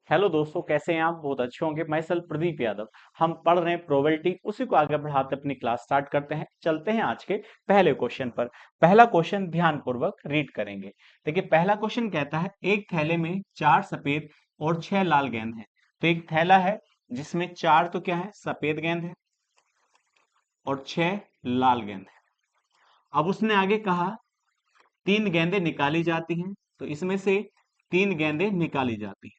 Hello दोस्तों, कैसे हैं आप? बहुत अच्छे होंगे। मैं सल प्रदीप यादव। हम पढ़ रहे हैं प्रोबेबिलिटी, उसी को आगे बढ़ाते अपनी क्लास स्टार्ट करते हैं। चलते हैं आज के पहले क्वेश्चन पर। पहला क्वेश्चन ध्यान पूर्वक रीड करेंगे। देखिए, पहला क्वेश्चन कहता है एक थैले में 4 सफेद और 6 लाल गेंद हैं। तो एक थैला है जिसमें 4 तो क्या है, सफेद गेंद है और 6 लाल गेंद है। अब उसने आगे कहा 3 गेंदें निकाली जाती हैं, तो इसमें से 3 गेंदें निकाली जाती हैं।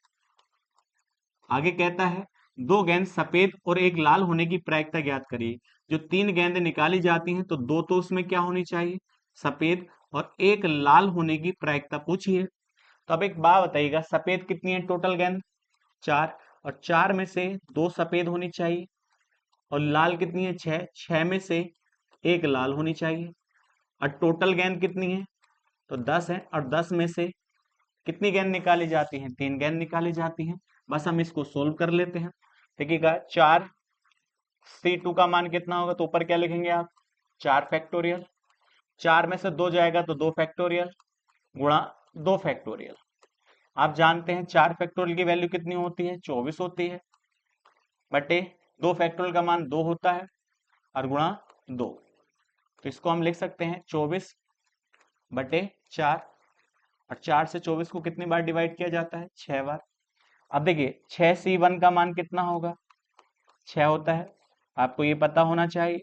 आगे कहता है 2 गेंद सफेद और एक लाल होने की प्रायिकता ज्ञात करिए। जो 3 गेंदें निकाली जाती हैं तो 2 तो उसमें क्या होनी चाहिए, सफेद, और एक लाल होने की प्रायिकता पूछिए। तो अब एक बात बताइएगा, सफेद कितनी है टोटल गेंद? 4। और 4 में से 2 सफेद होनी चाहिए। और लाल कितनी है? 6। 6 में से एक लाल होनी चाहिए। और टोटल गेंद कितनी है? तो 10 है। और 10 में से कितनी गेंद निकाली जाती हैं? 3 गेंद निकाली जाती हैं। बस हम इसको सोल्व कर लेते हैं। देखिएगा, 4C2 का मान कितना होगा? तो ऊपर क्या लिखेंगे आप? 4 फैक्टोरियल। 4 में से 2 जाएगा तो 2 फैक्टोरियल गुणा 2 फैक्टोरियल। आप जानते हैं 4 फैक्टोरियल की वैल्यू कितनी होती है? 24 होती है, बटे 2 फैक्टोरियल का मान 2 होता है, और गुणा 2। तो इसको हम लिख सकते हैं 24 बटे 4। और 4 से 24 को कितनी बार डिवाइड किया जाता है? 6 बार। अब देखिए 6C1 का मान कितना होगा? 6 होता है, आपको ये पता होना चाहिए।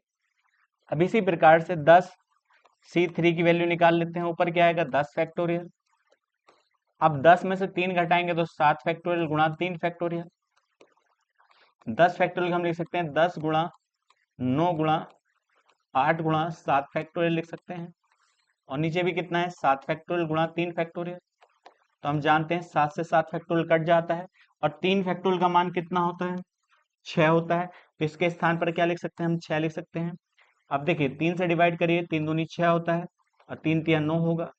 अब इसी प्रकार से 10C3 की वैल्यू निकाल लेते हैं। ऊपर क्या आएगा? 10 फैक्टोरियल। अब 10 में से 3 घटाएंगे तो 7 फैक्टोरियल गुणा 3 फैक्टोरियल। 10 फैक्टोरियल हम लिख सकते हैं 10 गुणा 9 गुणा 8 गुणा 7 फैक्टोरियल लिख सकते हैं। और नीचे भी कितना है? 7 फैक्टोरियल गुणा 3 फैक्टोरियल। तो हम जानते हैं 7 से 7 फैक्टोरियल कट जाता है, और 3 फैक्टोरियल का मान कितना होता है? 6 होता है। तो इसके स्थान पर क्या लिख सकते हैं? हम 6 लिख सकते हैं। अब देखिए 3 से डिवाइड करिए, 3 दूनी 6 होता है, और 3 तिया 9 होगा।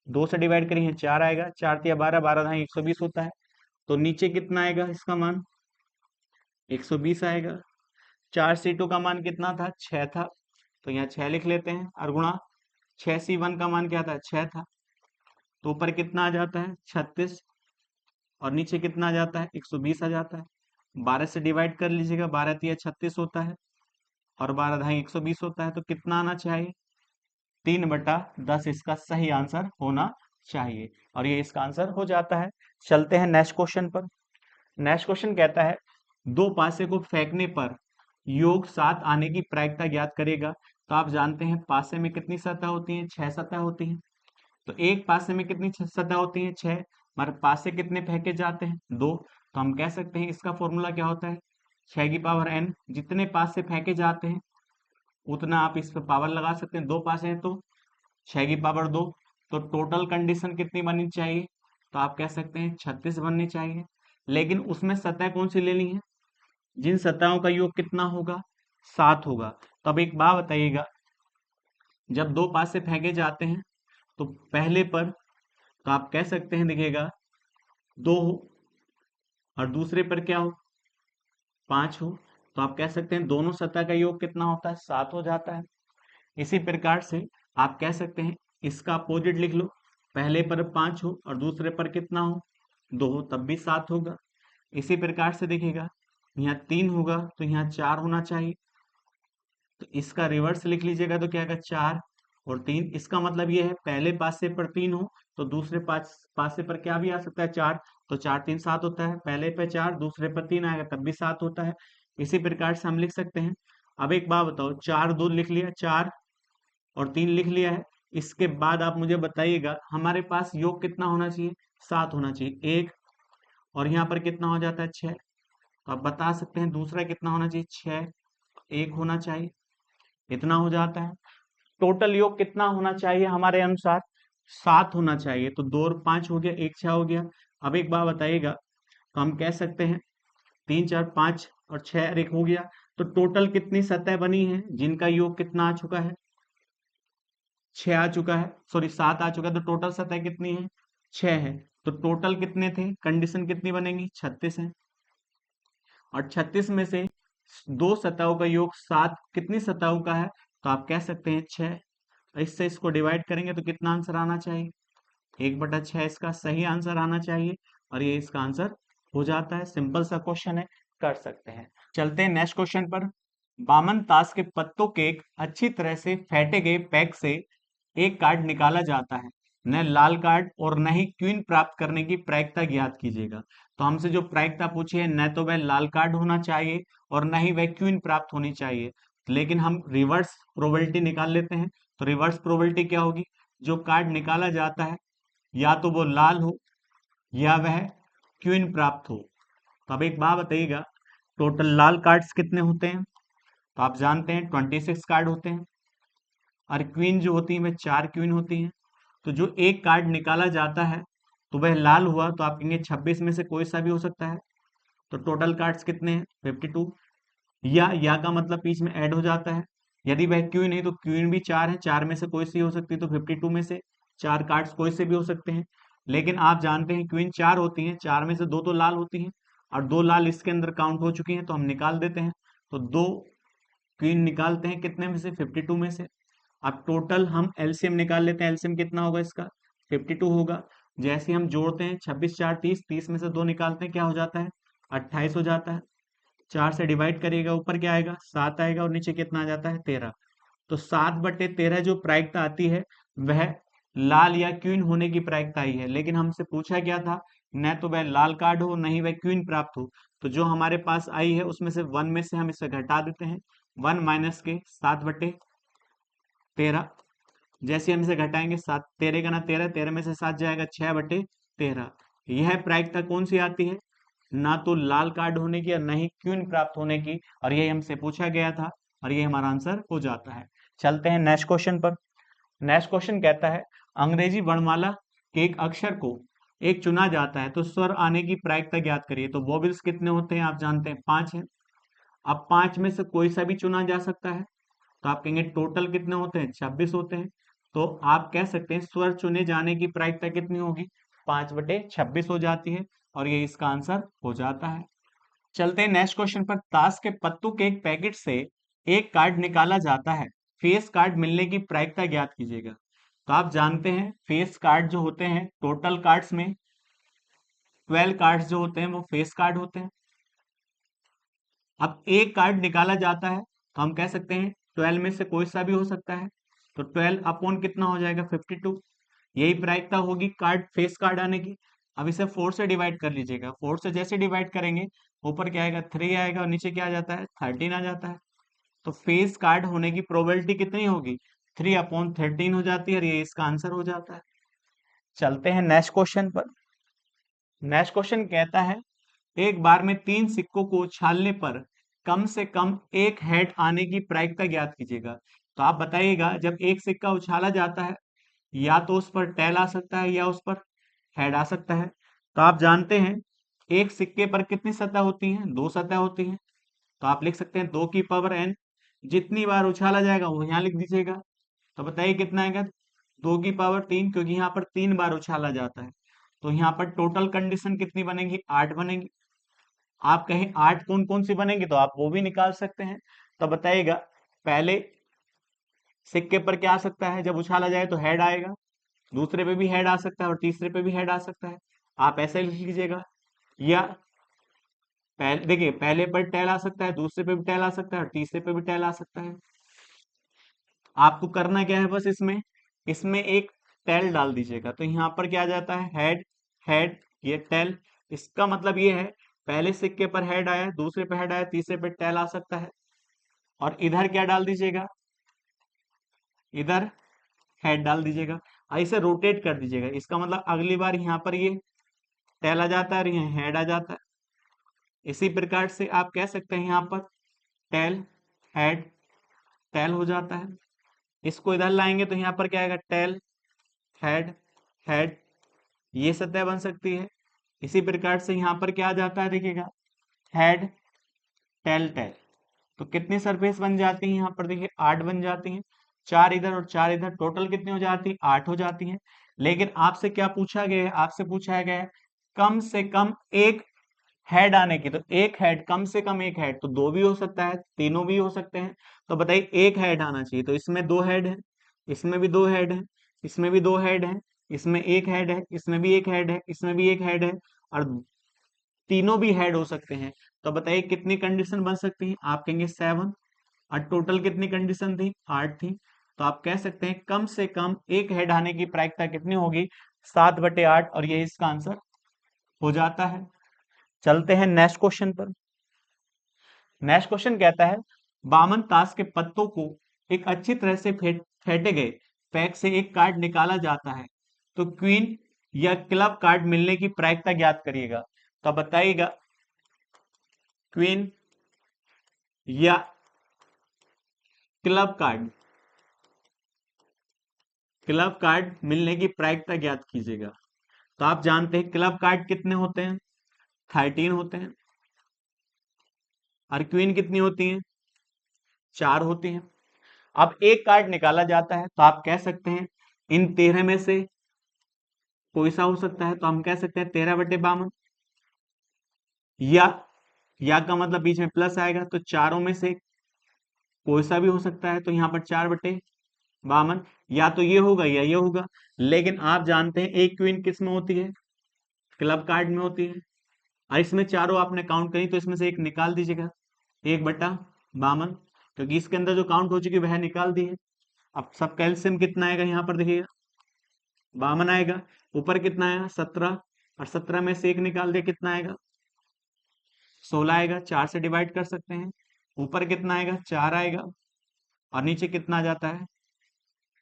2 से डिवाइड करिए, 4 आएगा, 4 तिया 12, 12 धाई 120 होता है। तो नीचे कितना आएगा इसका मान? 120 आएगा। 4C2 का मान कितना था? 6 था। तो यहाँ 6 लिख लेते हैं, और गुणा 6C1 का मान क्या था? 6 था। तो ऊपर कितना आ जाता है? 36। और नीचे कितना आ जाता है? 120 आ जाता है। 12 से डिवाइड कर लीजिएगा, 12 तिया 36 होता है, और 12 धाई 120 होता है। तो कितना आना चाहिए? 3/10 इसका सही आंसर होना चाहिए, और ये इसका आंसर हो जाता है। चलते हैं नेक्स्ट क्वेश्चन पर। नेक्स्ट क्वेश्चन कहता है दो पासे को फेंकने पर योग 7 आने की प्रायिकता ज्ञात करेगा। तो आप जानते हैं पासे में कितनी सतह होती हैं? 6 सतह होती हैं। तो एक पासे में कितनी सतह होती हैं? 6। मगर पासे कितने फेंके जाते हैं? 2। तो हम कह सकते हैं इसका फॉर्मूला क्या होता है? 6 की पावर n। जितने पासे फेंके जाते हैं उतना आप इस पर पावर लगा सकते हैं। 2 पासे हैं तो 6 की पावर 2। तो टोटल कंडीशन कितनी बननी चाहिए? तो आप कह सकते हैं 36 बननी चाहिए। लेकिन उसमें सतह कौन सी लेनी है? जिन सतहों का योग कितना होगा? 7 होगा। तो अब एक बात बताइएगा, जब 2 पासे फेंके जाते हैं तो पहले पर तो आप कह सकते हैं, देखिएगा, 2 हो, और दूसरे पर क्या हो? 5 हो। तो आप कह सकते हैं दोनों सतह का योग कितना होता है? 7 हो जाता है। इसी प्रकार से आप कह सकते हैं इसका अपोजिट लिख लो। पहले पर 5 हो और दूसरे पर कितना हो? 2 हो, तब भी 7 होगा। इसी प्रकार से देखिएगा, यहाँ 3 होगा तो यहाँ 4 होना चाहिए। तो इसका रिवर्स लिख लीजिएगा तो क्या आएगा? 4 और 3। इसका मतलब ये है पहले पासे पर 3 हो तो दूसरे पासे पर क्या भी आ सकता है? 4। तो 4 3 7 होता है। पहले पे 4, दूसरे पर 3 आएगा, तब भी 7 होता है। इसी प्रकार से हम लिख सकते हैं। अब एक बात बताओ, 4 2 लिख लिया, 4 और 3 लिख लिया है। इसके बाद आप मुझे बताइएगा हमारे पास योग कितना होना चाहिए? 7 होना चाहिए। 1 और यहाँ पर कितना हो जाता है? 6। तो आप बता सकते हैं दूसरा कितना होना चाहिए? 6, 1 होना चाहिए, इतना हो जाता है। टोटल योग कितना होना चाहिए हमारे अनुसार? 7 होना चाहिए। तो 2 और 5 हो गया, 1 6 हो गया। अब एक बात बताइएगा, तो हम कह सकते हैं 3 4 5 और 6 और 1 हो गया। तो टोटल कितनी सतह बनी है जिनका योग कितना आ चुका है? 6 आ चुका है, सॉरी 7 आ चुका है। तो टोटल सतह कितनी है? 6 है। तो टोटल कितने थे? कंडीशन कितनी बनेगी? 36 है। और 36 में से दो सतहों का योग 7 कितनी सतहों का है? तो आप कह सकते हैं 6। इससे इसको डिवाइड करेंगे तो कितना आंसर आना चाहिए? 1/6 इसका सही आंसर आना चाहिए, और ये इसका आंसर हो जाता है, सिंपल सा क्वेश्चन है, कर सकते हैं। चलते हैं नेक्स्ट क्वेश्चन पर। बामन ताश के पत्तों के एक अच्छी तरह से फेंटे गए पैक से एक कार्ड निकाला जाता है, न लाल कार्ड और न ही क्वीन प्राप्त करने की प्रायिकता ज्ञात कीजिएगा। तो हमसे जो प्रायिकता पूछी है, न तो वह लाल कार्ड होना चाहिए और न ही वह क्वीन प्राप्त होनी चाहिए, लेकिन हम रिवर्स प्रोबेबिलिटी निकाल लेते हैं। तो रिवर्स प्रोबेबिलिटी क्या होगी, जो कार्ड निकाला जाता है या तो वो लाल हो या वह क्वीन प्राप्त हो। तो अब एक बात बताइएगा, टोटल लाल कार्ड्स कितने होते हैं? तो आप जानते हैं 26 कार्ड होते हैं, और क्वीन जो होती है वह 4 क्वीन होती हैं। तो जो एक कार्ड निकाला जाता है तो वह लाल हुआ, तो आप कहेंगे 26 में से कोई सा भी हो सकता है। तो टोटल कार्ड्स कितने हैं? 52। या का मतलब बीच में ऐड हो जाता है। यदि वह क्वीन है तो क्वीन भी 4 है, 4 में से कोई सी हो सकती है, तो 52 में से 4 कार्ड्स कोई से भी हो सकते हैं। लेकिन आप जानते हैं क्वीन 4 होती हैं, 4 में से 2 तो लाल होती हैं, और 2 लाल इसके अंदर काउंट हो चुकी हैं, तो हम निकाल देते हैं। तो 2 क्वीन निकालते हैं कितने में से? 52 में से। अब टोटल हम एलसीएम निकाल लेते हैं, एलसीएम कितना होगा इसका? 52 होगा। जैसे हम जोड़ते हैं 26 4 30, 30 में से 2 निकालते हैं, क्या हो जाता है? 28 हो जाता है। 4 से डिवाइड करिएगा, ऊपर क्या आएगा? 7 आएगा, और नीचे कितना आ जाता है? 13। तो 7/13 जो प्रायिकता आती है वह लाल या क्वीन होने की प्रायिकता आई है। लेकिन हमसे पूछा गया था न तो वह लाल कार्ड हो न ही वह क्वीन प्राप्त हो। तो जो हमारे पास आई है उसमें से 1 में से हम इसे घटा देते हैं, 1 माइनस के 7/13। जैसे हम इसे घटाएंगे, 7 13 का ना 13, 13 में से 7 जाएगा, 6/13। यह प्रायिकता कौन सी आती है? ना तो लाल कार्ड होने की और न ही क्वीन प्राप्त होने की, और ये हमसे पूछा गया था, और ये हमारा आंसर हो जाता है। चलते हैं नेक्स्ट क्वेश्चन पर। नेक्स्ट क्वेश्चन कहता है, अंग्रेजी वर्णमाला के एक अक्षर को एक चुना जाता है तो स्वर आने की प्रायिकता ज्ञात करिए। तो वोवेल्स कितने होते हैं? आप जानते हैं 5 हैं। अब 5 में से कोई सा भी चुना जा सकता है, तो आप कहेंगे टोटल कितने होते हैं? 26 होते हैं। तो आप कह सकते हैं स्वर चुने जाने की प्रायिकता कितनी होगी? 5/26 हो जाती है, और ये इसका आंसर हो जाता है। चलते हैं नेक्स्ट क्वेश्चन पर। ताश के पत्तों के एक पैकेट से एक कार्ड निकाला जाता है, फेस कार्ड मिलने की प्रायिकता ज्ञात कीजिएगा। तो आप जानते हैं फेस कार्ड जो होते हैं, टोटल कार्ड्स में 12 कार्ड्स जो होते हैं वो फेस कार्ड होते हैं। अब एक कार्ड निकाला जाता है तो हम कह सकते हैं 12 में से कोई सा भी हो सकता है। तो 12 अपॉन कितना हो जाएगा? 52। यही प्रायिकता होगी कार्ड फेस कार्ड आने की। अब इसे 4 से डिवाइड कर लीजिएगा। 4 से जैसे डिवाइड करेंगे, ऊपर क्या आएगा? 3 आएगा, और नीचे क्या आ जाता है? 13 आ जाता है। तो फेस कार्ड होने की प्रोबेबिलिटी कितनी होगी? 3/13 हो जाती है, और ये इसका आंसर हो जाता है। चलते हैं नेक्स्ट क्वेश्चन पर। नेक्स्ट क्वेश्चन कहता है, एक बार में 3 सिक्कों को उछालने पर कम से कम एक हेड आने की प्रायिकता ज्ञात कीजिएगा। तो आप बताइएगा, जब एक सिक्का उछाला जाता है या तो उस पर टेल आ सकता है या उस पर हेड आ सकता है। तो आप जानते हैं एक सिक्के पर कितनी सतह होती हैं? 2 सतह होती हैं। तो आप लिख सकते हैं 2 की पावर n। जितनी बार उछाला जाएगा वो यहाँ लिख दीजिएगा। तो बताइए कितना आएगा? 2 की पावर 3, क्योंकि यहाँ पर 3 बार उछाला जाता है। तो यहाँ पर टोटल कंडीशन कितनी बनेगी? 8 बनेगी। आप कहें 8 कौन कौन सी बनेगी, तो आप वो भी निकाल सकते हैं। तो बताइएगा, पहले सिक्के पर क्या आ सकता है? जब उछाला जाए तो हेड आएगा, दूसरे पे भी हेड आ सकता है, और तीसरे पे भी हेड आ सकता है। आप ऐसे लिख लीजिएगा। या पहले देखिए, पहले पर टेल आ सकता है, दूसरे पे भी टेल आ सकता है, और तीसरे पे भी टेल आ सकता है। आपको करना क्या है? बस इसमें इसमें एक टेल डाल दीजिएगा। तो यहाँ पर क्या आ जाता है? हेड हेड, ये टेल। इसका मतलब ये है, पहले सिक्के पर हेड आया, दूसरे पे हेड आया, तीसरे पे टेल आ सकता है। और इधर क्या डाल दीजिएगा? इधर हेड डाल दीजिएगा, और इसे रोटेट कर दीजिएगा। इसका मतलब अगली बार यहाँ पर ये टेल आ जाता है और यहाँ हेड आ जाता है। इसी प्रकार से आप कह सकते हैं यहाँ पर टेल हेड टेल हो जाता है। इसको इधर लाएंगे तो यहाँ पर क्या आएगा? टेल हेड हेड, ये सतह बन सकती है। इसी प्रकार से यहाँ पर क्या आ जाता है? देखिएगा, हेड टेल टेल। तो कितनी सरफेस बन जाती है यहाँ पर? देखिए 8 बन जाती हैं। 4 इधर और 4 इधर, टोटल कितनी हो जाती है? 8 हो जाती हैं। लेकिन आपसे क्या पूछा गया है? आपसे पूछा गया है कम से कम एक हेड आने की। तो एक हेड, कम से कम एक हेड, तो 2 भी हो सकता है, तीनों भी हो सकते हैं। तो बताइए एक हेड आना चाहिए, तो इसमें 2 हेड है, इसमें भी 2 हेड है, इसमें भी 2 हेड है, इसमें एक हेड है, इसमें भी एक हेड है, इसमें भी एक हेड है, और तीनों भी हेड हो सकते हैं। तो बताइए कितनी कंडीशन बन सकती है? आप कहेंगे 7, और टोटल कितनी कंडीशन थी? 8 थी। तो आप कह सकते हैं कम से कम एक हेड आने की प्रायिकता कितनी होगी? 7/8, और ये इसका आंसर हो जाता है। चलते हैं नेक्स्ट क्वेश्चन पर। नेक्स्ट क्वेश्चन कहता है, बामन ताश के पत्तों को एक अच्छी तरह से फेंटे गए पैक से एक कार्ड निकाला जाता है, तो क्वीन या क्लब कार्ड मिलने की प्रायिकता ज्ञात करिएगा। तो बताइएगा क्वीन या क्लब कार्ड मिलने की प्रायिकता ज्ञात कीजिएगा। तो आप जानते हैं क्लब कार्ड कितने होते हैं? 13 होते हैं। और क्वीन कितनी होती है? 4 होती हैं। अब एक कार्ड निकाला जाता है, तो आप कह सकते हैं इन 13 में से कोई सा हो सकता है, तो हम कह सकते हैं 13/52। या का मतलब बीच में प्लस आएगा, तो चारों में से कोई सा भी हो सकता है, तो यहाँ पर 4/52। या तो ये होगा या ये होगा। लेकिन आप जानते हैं एक क्वीन किस में होती है? क्लब कार्ड में होती है। और इसमें चारों आपने काउंट करी, तो इसमें से एक निकाल दीजिएगा, 1/52, क्योंकि इसके अंदर जो काउंट हो चुकी वह निकाल दी है। अब सब कैल्शियम कितना आएगा यहाँ पर देखिएगा, 52 आएगा। ऊपर कितना आया? 17, और 17 में से एक निकाल दिया, कितना आएगा? 16 आएगा। 4 से डिवाइड कर सकते हैं। ऊपर कितना आएगा? 4 आएगा। और नीचे कितना आ जाता है?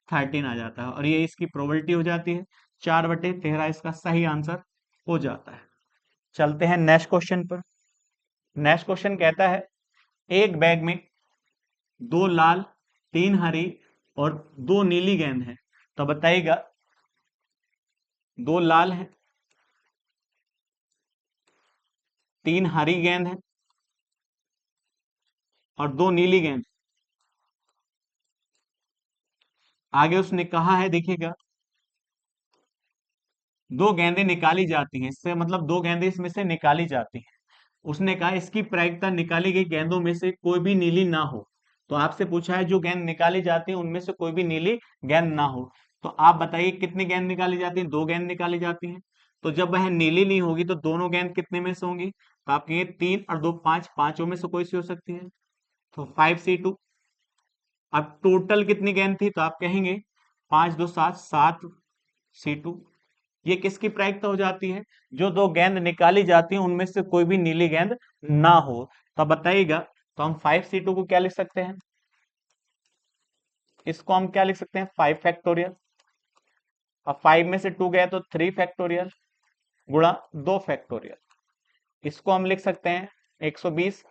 13 आ जाता है। और ये इसकी प्रोबेबिलिटी हो जाती है। 4/13 इसका सही आंसर हो जाता है। चलते हैं नेक्स्ट क्वेश्चन पर। नेक्स्ट क्वेश्चन कहता है, एक बैग में 2 लाल, 3 हरी और 2 नीली गेंद है। तो बताइएगा 2 लाल है, 3 हरी गेंद है और 2 नीली गेंद। आगे उसने कहा है, देखिएगा 2 गेंदें निकाली जाती हैं, इससे मतलब 2 गेंदें इसमें से निकाली जाती हैं। उसने कहा इसकी प्रायिकता निकाली गई गेंदों में से कोई भी नीली ना हो। तो आपसे पूछा है जो गेंद निकाली जाती है उनमें से कोई भी नीली गेंद ना हो। तो आप बताइए कितनी गेंद निकाली जाती है? 2 गेंद निकाली जाती हैं। तो जब वह नीली नहीं होगी तो दोनों गेंद कितने में से होंगी? तो आप कहेंगे 3 और 2 5, पांचों में से कोई सी हो सकती है। तो 5C2। अब टोटल कितनी गेंद थी? तो आप कहेंगे 5 2 7, 7C2। ये किसकी प्रायिकता हो जाती है? जो 2 गेंद निकाली जाती हैं उनमें से कोई भी नीली गेंद ना हो। तो बताइएगा, तो हम 5C2 को क्या लिख सकते हैं? इसको हम क्या लिख सकते हैं? 5 फैक्टोरियल। अब 5 में से 2 गया तो 3 फैक्टोरियल गुणा 2 फैक्टोरियल। इसको हम लिख सकते हैं 120,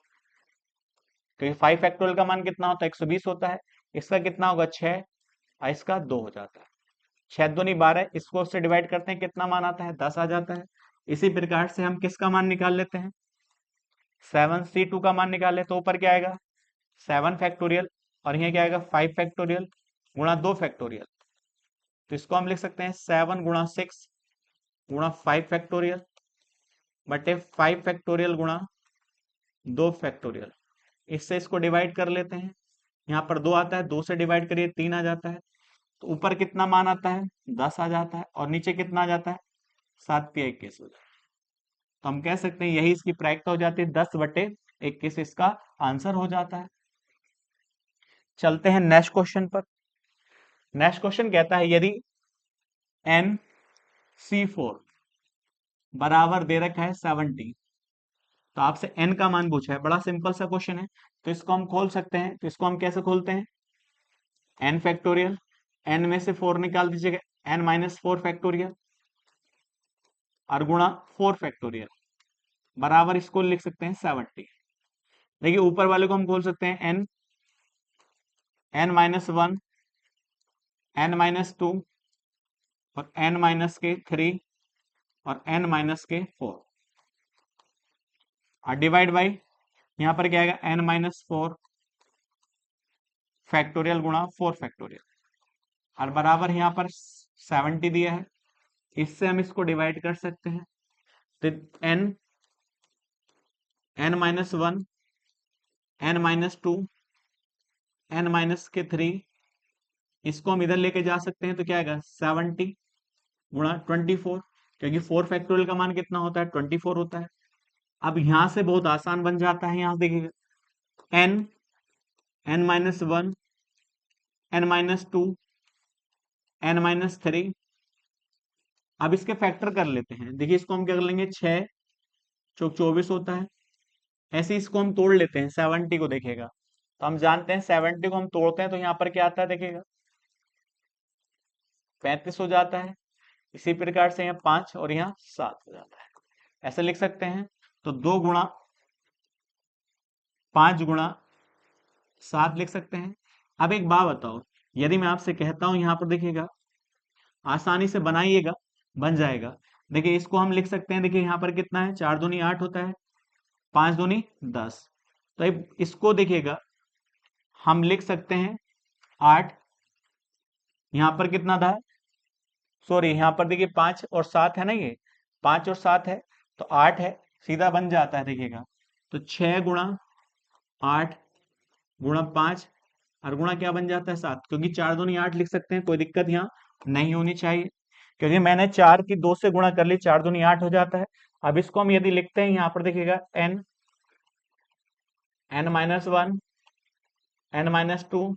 क्योंकि 5 फैक्टोरियल का मान कितना होता है? 120 होता है। इसका कितना होगा? 6, और इसका 2 हो जाता है। 6 दूनी 12, इसको उससे डिवाइड करते हैं, कितना मान आता है? 10 आ जाता है। इसी प्रकार से हम किसका मान निकाल लेते हैं? 7C2 का मान निकाले, तो ऊपर क्या आएगा? 7 फैक्टोरियल, और यहाँ क्या आएगा? 5 फैक्टोरियल गुणा 2 फैक्टोरियल। तो इसको हम लिख सकते हैं 7 गुणा 6 गुणा 5 फैक्टोरियल बटे 5 फैक्टोरियल गुणा 2 फैक्टोरियल। इससे इसको डिवाइड कर लेते हैं। यहाँ पर 2 आता है, 2 से डिवाइड करिए, 3 आ जाता है। तो ऊपर कितना मान आता है? 10 आ जाता है। और नीचे कितना आ जाता है? 7 × 21 हो जाता है। तो हम कह सकते हैं यही इसकी प्रायिकता हो जाती है, 10/21 इसका आंसर हो जाता है। चलते हैं नेक्स्ट क्वेश्चन पर। नेक्स्ट क्वेश्चन कहता है, यदि NC4 बराबर दे रखा है 70, तो आपसे n का मान पूछा है। बड़ा सिंपल सा क्वेश्चन है, तो इसको हम खोल सकते हैं। तो इसको हम कैसे खोलते हैं? n फैक्टोरियल, n में से 4 निकाल दीजिएगा, n-4 फैक्टोरियल और गुणा 4 फैक्टोरियल बराबर इसको लिख सकते हैं 70। देखिए ऊपर वाले को हम खोल सकते हैं n-1, n-2 और n-3 और n-4, और डिवाइड बाई यहाँ पर क्या आएगा? n-4 फैक्टोरियल गुणा 4 फैक्टोरियल, और बराबर यहाँ पर 70 दिया है। इससे हम इसको डिवाइड कर सकते हैं। तो n-1, n-2, n-3, इसको हम इधर लेके जा सकते हैं। तो क्या आएगा? 70 गुणा 24, क्योंकि 4 फैक्टोरियल का मान कितना होता है? 24 होता है। अब यहां से बहुत आसान बन जाता है, यहां से देखिएगा एन, n-1, n-2, n-3। अब इसके फैक्टर कर लेते हैं। देखिए इसको हम क्या कर लेंगे, 6 चौक 24 होता है। ऐसे इसको हम तोड़ लेते हैं, 70 को देखेगा तो हम जानते हैं 70 को हम तोड़ते हैं तो यहाँ पर क्या आता है देखिएगा 35 हो जाता है। इसी प्रकार से यहाँ 5 और यहाँ 7 हो जाता है। ऐसे लिख सकते हैं। तो 2 गुणा 5 गुणा 7 लिख सकते हैं। अब एक बात बताओ, यदि मैं आपसे कहता हूं यहाँ पर देखिएगा, आसानी से बनाइएगा, बन जाएगा। देखिए इसको हम लिख सकते हैं। देखिए यहाँ पर कितना है, 4 दूनी 8 होता है, 5 दूनी 10। तो अब इसको देखिएगा हम लिख सकते हैं 8, यहाँ पर कितना था, सॉरी यहाँ पर देखिए 5 और 7 है ना, ये 5 और 7 है तो 8 है, सीधा बन जाता है देखिएगा। तो 6 गुणा 8 गुणा 5 और गुणा क्या बन जाता है 7, क्योंकि 4 दूनी 8 लिख सकते हैं, कोई दिक्कत यहाँ नहीं होनी चाहिए। क्योंकि मैंने 4 की 2 से गुणा कर ली, 4 दूनी 8 हो जाता है। अब इसको हम यदि लिखते हैं यहाँ पर देखिएगा n, n-1, n-2,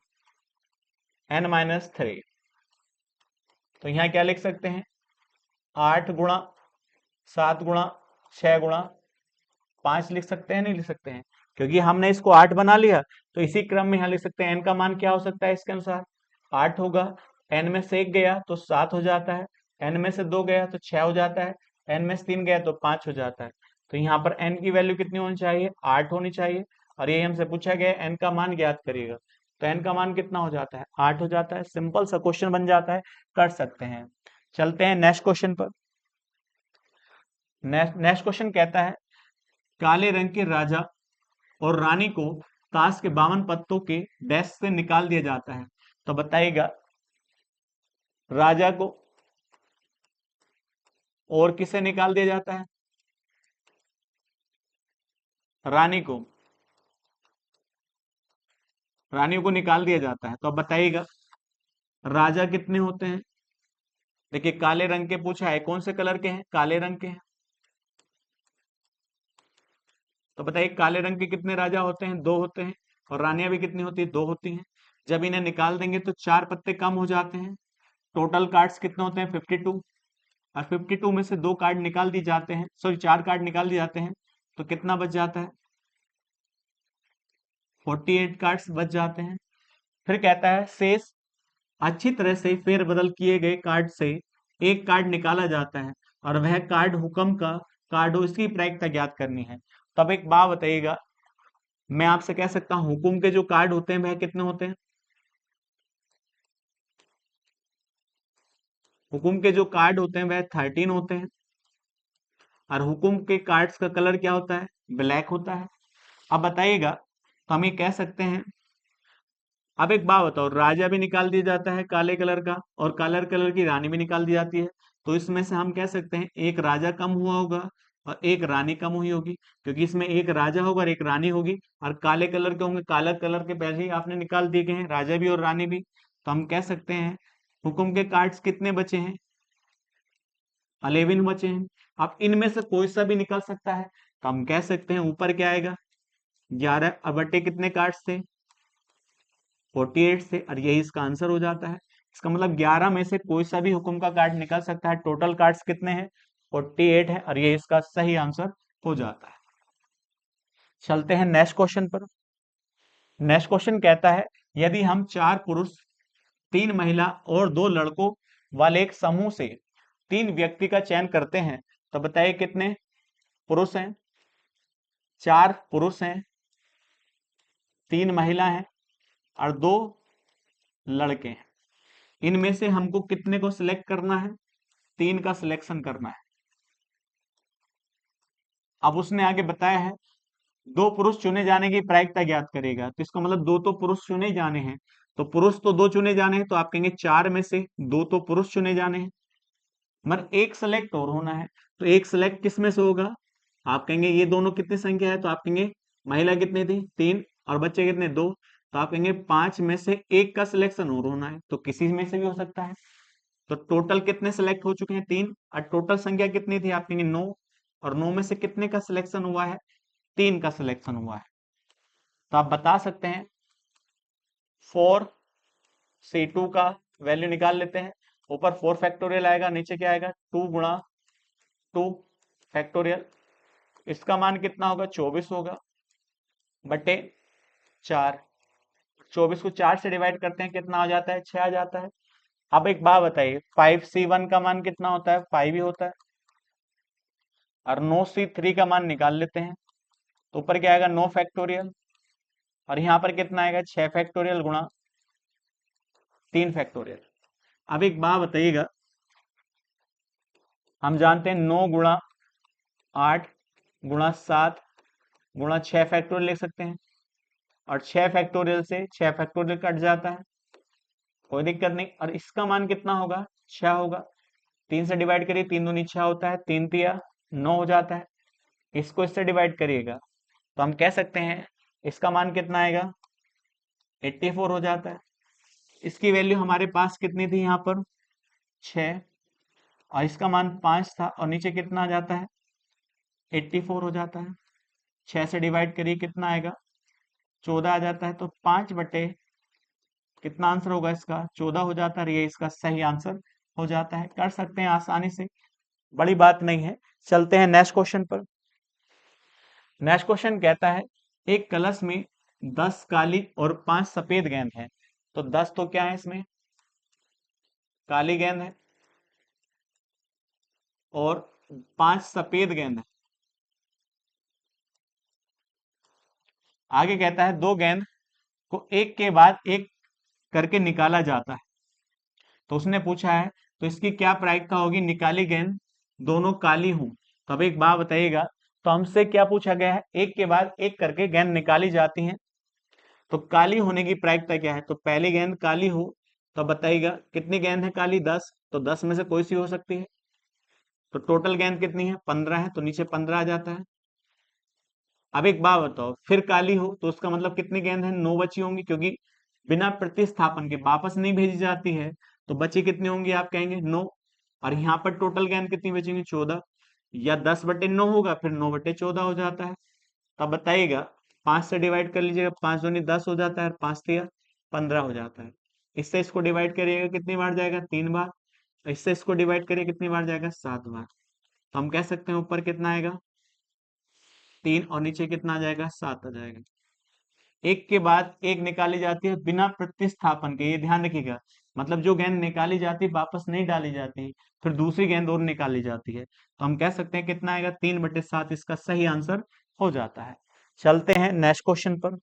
n-3। तो यहाँ क्या लिख सकते हैं, 8 गुणा 7 गुणा 6 गुणा 5 लिख सकते हैं, नहीं लिख सकते हैं? क्योंकि हमने इसको 8 बना लिया तो इसी क्रम में यहाँ लिख सकते हैं। n का मान क्या हो सकता है इसके अनुसार, 8 होगा। n में से 1 गया तो 7 हो जाता है, n में से 2 गया तो 6 हो जाता है, n में से 3 गया तो 5 हो जाता है। तो यहाँ पर n की वैल्यू कितनी होनी चाहिए, 8 होनी चाहिए। और ये हमसे पूछा गया है n का मान ज्ञात करिएगा, तो n का मान कितना हो जाता है, 8 हो जाता है। सिंपल सा क्वेश्चन बन जाता है, कर सकते हैं। चलते हैं नेक्स्ट क्वेश्चन पर। नेक्स्ट क्वेश्चन कहता है, काले रंग के राजा और रानी को ताश के 52 पत्तों के डैश से निकाल दिया जाता है। तो बताइएगा राजा को और किसे निकाल दिया जाता है, रानी को, रानी को निकाल दिया जाता है। तो अब बताइएगा राजा कितने होते हैं। देखिए काले रंग के पूछा है, कौन से कलर के हैं, काले रंग के हैं। तो बताइए काले रंग के कितने राजा होते हैं, 2 होते हैं। और रानियां भी कितनी होती है, 2 होती हैं। जब इन्हें निकाल देंगे तो 4 पत्ते कम हो जाते हैं। टोटल कार्ड्स कितने होते हैं, 52। और 52 में से 2 कार्ड निकाल दिए जाते हैं, सॉरी 4 कार्ड निकाल दिए जाते हैं, तो कितना बच जाता है, 48 कार्ड्स बच जाते हैं। फिर कहता है शेष अच्छी तरह से फेरबदल किए गए कार्ड से एक कार्ड निकाला जाता है और वह कार्ड हुक्म का कार्ड हो, इसकी प्रायिकता ज्ञात करनी है। तो अब एक बात बताइएगा, मैं आपसे कह सकता हूं हुक्म के जो कार्ड होते हैं वह कितने होते हैं, हुक्म के जो कार्ड होते हैं वह 13 होते हैं। और हुक्म के कार्ड्स का कलर क्या होता है, ब्लैक होता है। अब बताइएगा, तो हम ये कह सकते हैं, अब एक बात बताओ, राजा भी निकाल दिया जाता है काले कलर का और काले कलर की रानी भी निकाल दी जाती है। तो इसमें से हम कह सकते हैं एक राजा कम हुआ होगा और एक रानी कम हुई होगी, क्योंकि इसमें एक राजा होगा और एक रानी होगी। और काले कलर के होंगे, काले कलर के पहले ही आपने निकाल दिए गए हैं, राजा भी और रानी भी। तो हम कह सकते हैं हुक्म के कार्ड्स कितने बचे हैं, 11 बचे हैं। अब इनमें से कोई सा भी निकल सकता है, तो हम कह सकते हैं ऊपर क्या आएगा, 11 और बटे कितने कार्ड्स थे, 48 से, और यही इसका आंसर हो जाता है। इसका मतलब 11 में से कोई सा भी हुक्म का कार्ड निकल सकता है। टोटल कार्ड्स कितने हैं, 48 है, और ये इसका सही आंसर हो जाता है। चलते हैं नेक्स्ट क्वेश्चन पर। नेक्स्ट क्वेश्चन कहता है, यदि हम 4 पुरुष 3 महिला और 2 लड़कों वाले एक समूह से 3 व्यक्ति का चयन करते हैं, तो बताइए कितने पुरुष हैं, 4 पुरुष हैं, 3 महिला हैं और 2 लड़के हैं। इनमें से हमको कितने को सिलेक्ट करना है, 3 का सिलेक्शन करना है। अब उसने आगे बताया है 2 पुरुष चुने जाने की प्रायिकता ज्ञात करेगा। तो इसका मतलब 2 तो पुरुष चुने जाने हैं, तो पुरुष तो 2 चुने जाने हैं, तो आप कहेंगे 4 में से 2 तो पुरुष चुने जाने हैं, मगर एक सिलेक्ट और होना है। तो एक सिलेक्ट किस में से होगा, आप कहेंगे ये दोनों कितनी संख्या है, तो आप कहेंगे महिला कितनी थी, 3, और बच्चे कितने, 2। तो आप कहेंगे 5 में से 1 का सिलेक्शन और होना है, तो किसी में से भी हो सकता है। तो टोटल कितने सिलेक्ट हो चुके हैं, 3, और टोटल संख्या कितनी थी, आप कहेंगे 9, और 9 में से कितने का सिलेक्शन हुआ है? 3 का सिलेक्शन हुआ है। तो आप बता सकते हैं 4C2 का वैल्यू निकाल लेते हैं। ऊपर 4 फैक्टोरियल आएगा, नीचे क्या आएगा 2 गुणा 2 फैक्टोरियल। इसका मान कितना होगा? 24 होगा बटे 4। 24 को 4 से डिवाइड करते हैं, कितना आ जाता है? 6 आ जाता है। अब एक बात बताइए, 5C1 का मान कितना होता है? 5 ही होता है। और 9C3 का मान निकाल लेते हैं, तो ऊपर क्या आएगा? 9 फैक्टोरियल, और यहाँ पर कितना आएगा? 6 फैक्टोरियल गुणा 3 फैक्टोरियल। अब एक बात बताइएगा, हम जानते हैं 9 गुणा 8 गुणा 7 गुणा 6 फैक्टोरियल लिख सकते हैं, और 6 फैक्टोरियल से 6 फैक्टोरियल कट जाता है, कोई दिक्कत नहीं। और इसका मान कितना होगा? 6 होगा। 3 से डिवाइड करिए, 3 दूनी 6 होता है, 3 तिया 9 हो जाता है। इसको इससे डिवाइड करिएगा तो हम कह सकते हैं इसका मान कितना आएगा? 84 हो जाता है। इसकी वैल्यू हमारे पास कितनी थी? यहाँ पर 6, और इसका मान 5 था, और नीचे कितना आ जाता है? 84 हो जाता है। 6 से डिवाइड करिए, कितना आएगा? 14 आ जाता है। तो 5 बटे कितना आंसर होगा इसका? 14 हो जाता है। ये इसका सही आंसर हो जाता है। कर सकते हैं आसानी से, बड़ी बात नहीं है। चलते हैं नेक्स्ट क्वेश्चन पर। नेक्स्ट क्वेश्चन कहता है एक कलश में 10 काली और 5 सफेद गेंद है। तो 10 तो क्या है इसमें? काली गेंद है, और 5 सफेद गेंद है। आगे कहता है दो गेंद को एक के बाद एक करके निकाला जाता है। तो उसने पूछा है तो इसकी क्या प्रायिकता होगी? निकाली गेंद दोनों काली हों। तो अब एक बात बताइएगा, तो हमसे क्या पूछा गया है? एक के बाद एक करके गेंद निकाली जाती हैं, तो काली होने की प्रायिकता क्या है? तो पहली गेंद काली हो, तो बताइएगा कितनी गेंद है काली? 10। तो 10 में से कोई सी हो सकती है। तो टोटल गेंद कितनी है? 15 है, तो नीचे 15 आ जाता है। अब एक बात बताओ, फिर काली हो तो उसका मतलब कितनी गेंद है? 9 बची होंगी, क्योंकि बिना प्रतिस्थापन के वापस नहीं भेजी जाती है। तो बची कितनी होंगी? आप कहेंगे 9। और यहाँ पर टोटल गेंद कितनी बचेंगी? 14। या 10/9 होगा, फिर 9/14 हो जाता है। तब बताइएगा, 5 से डिवाइड कर लीजिएगा, 5 दूनी 10 हो जाता है, 5 तिया 15 हो जाता है। इससे इसको डिवाइड करिएगा, कितनी बार जाएगा? 3 बार। इससे इसको डिवाइड करिए, कितनी बार जाएगा? 7 बार। तो हम कह सकते हैं ऊपर कितना आएगा? 3, और नीचे कितना आ जाएगा? 7 आ जाएगा। एक के बाद एक निकाली जाती है बिना प्रतिस्थापन के, ये ध्यान रखिएगा। मतलब जो गेंद निकाली जाती है वापस नहीं डाली जाती, फिर दूसरी गेंद और निकाली जाती है। तो हम कह सकते हैं कितना आएगा? 3/7 इसका सही आंसर हो जाता है। चलते हैं नेक्स्ट क्वेश्चन पर।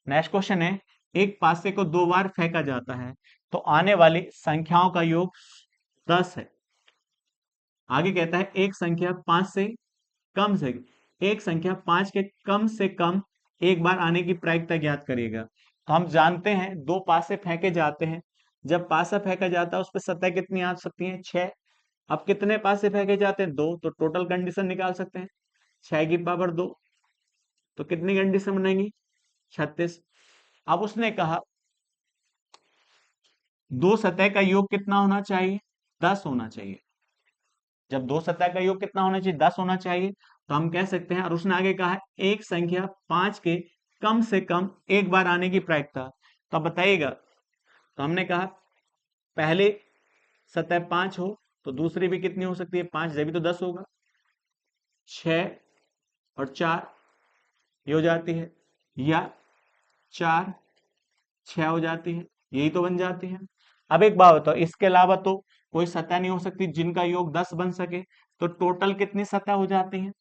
नेक्स्ट क्वेश्चन है एक पासे को 2 बार फेंका जाता है, तो आने वाली संख्याओं का योग 10 है। आगे कहता है एक संख्या 5 से कम से एक संख्या 5 के कम से कम एक बार आने की प्रायिकता ज्ञात करिएगा। तो हम जानते हैं दो पासे फेंके जाते हैं, जब पासा फेंका जाता है उस पर सतह कितनी आ सकती है? 6। अब कितने पासे फेंके जाते हैं? 2, तो टोटल कंडीशन निकाल सकते हैं। 6 की पावर 2, तो कितनी कंडीशन बनेगी? 36। अब उसने कहा दो सतह का योग कितना होना चाहिए? 10 होना चाहिए। जब दो सतह का योग कितना होना चाहिए? 10 होना चाहिए। तो हम कह सकते हैं, और उसने आगे कहा है एक संख्या 5 के कम से कम एक बार आने की प्रायिकता। तो अब बताइएगा, तो हमने कहा पहले सतह 5 हो तो दूसरी भी कितनी हो सकती है? 5, जब भी तो 10 होगा। 6 और 4 ये हो जाती है, या 4 6 हो जाती है, यही तो बन जाती है। अब एक बात बताओ, इसके अलावा तो कोई सतह नहीं हो सकती जिनका योग 10 बन सके। तो टोटल कितनी सतह हो जाती है?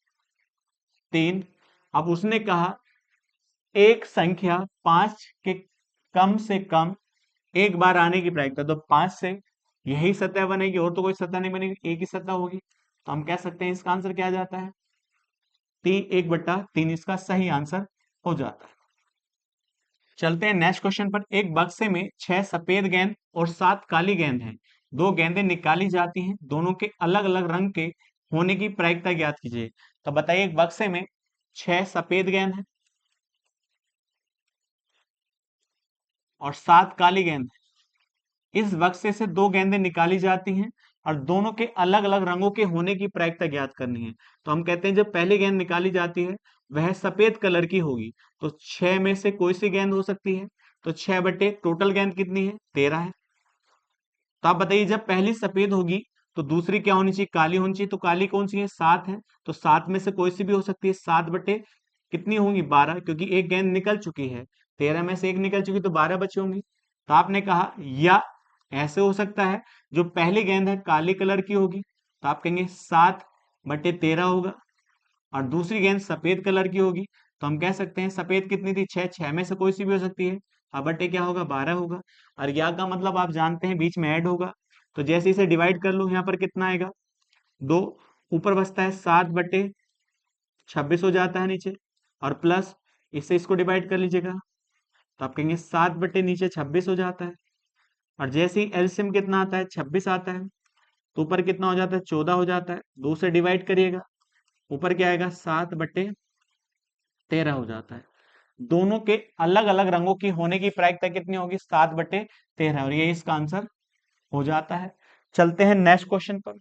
3। अब उसने कहा एक संख्या 5 के कम से कम एक बार आने की प्रायिकता, तो 5 से यही सतह बनेगी, और तो कोई सतह नहीं बनेगी, एक ही सतह होगी। तो हम कह सकते हैं इसका आंसर क्या आ जाता है? 1/3 इसका सही आंसर हो जाता है। चलते हैं नेक्स्ट क्वेश्चन पर। एक बक्से में 6 सफेद गेंद और 7 काली गेंद हैं। दो गेंदें निकाली जाती हैं, दोनों के अलग अलग रंग के होने की प्रायिकता ज्ञात कीजिए। तो बताइए, एक बक्से में 6 सफेद गेंद है और 7 काली गेंद है। इस बक्से से दो गेंदें निकाली जाती हैं और दोनों के अलग अलग रंगों के होने की प्रायिकता ज्ञात करनी है। तो हम कहते हैं जब पहली गेंद निकाली जाती है वह सफेद कलर की होगी, तो 6 में से कोई सी गेंद हो सकती है, तो 6 बटे टोटल गेंद कितनी है, 13 है। तो आप बताइए जब पहली सफेद होगी तो दूसरी क्या होनी चाहिए, काली होनी चाहिए, तो काली कौन सी है, 7 है, तो 7 में से कोई सी भी हो सकती है, 7 बटे कितनी होंगी, 12, क्योंकि एक गेंद निकल चुकी है, 13 में से एक निकल चुकी तो 12 बची होंगी। तो आपने कहा या ऐसे हो सकता है जो पहली गेंद है काली कलर की होगी, तो आप कहेंगे 7/13 होगा, और दूसरी गेंद सफेद कलर की होगी, तो हम कह सकते हैं सफेद कितनी थी, 6, 6 में से कोई सी भी हो सकती है, अब बटे क्या होगा, 12 होगा। और या का मतलब आप जानते हैं बीच में ऐड होगा, तो जैसे इसे डिवाइड कर लो यहाँ पर कितना आएगा, 2, ऊपर बचता है 7/26 हो जाता है नीचे, और प्लस इससे इसको डिवाइड कर लीजिएगा, तो आप कहेंगे 7 बटे नीचे 26 हो जाता है। और जैसे ही एलसीएम कितना आता है, 26 आता है, तो ऊपर कितना हो जाता है, 14 हो जाता है, 2 से डिवाइड करिएगा, ऊपर क्या आएगा, 7/13 हो जाता है। दोनों के अलग अलग रंगों की होने की प्रायिकता कितनी होगी, 7/13, और ये इसका आंसर हो जाता है। चलते हैं नेक्स्ट क्वेश्चन पर।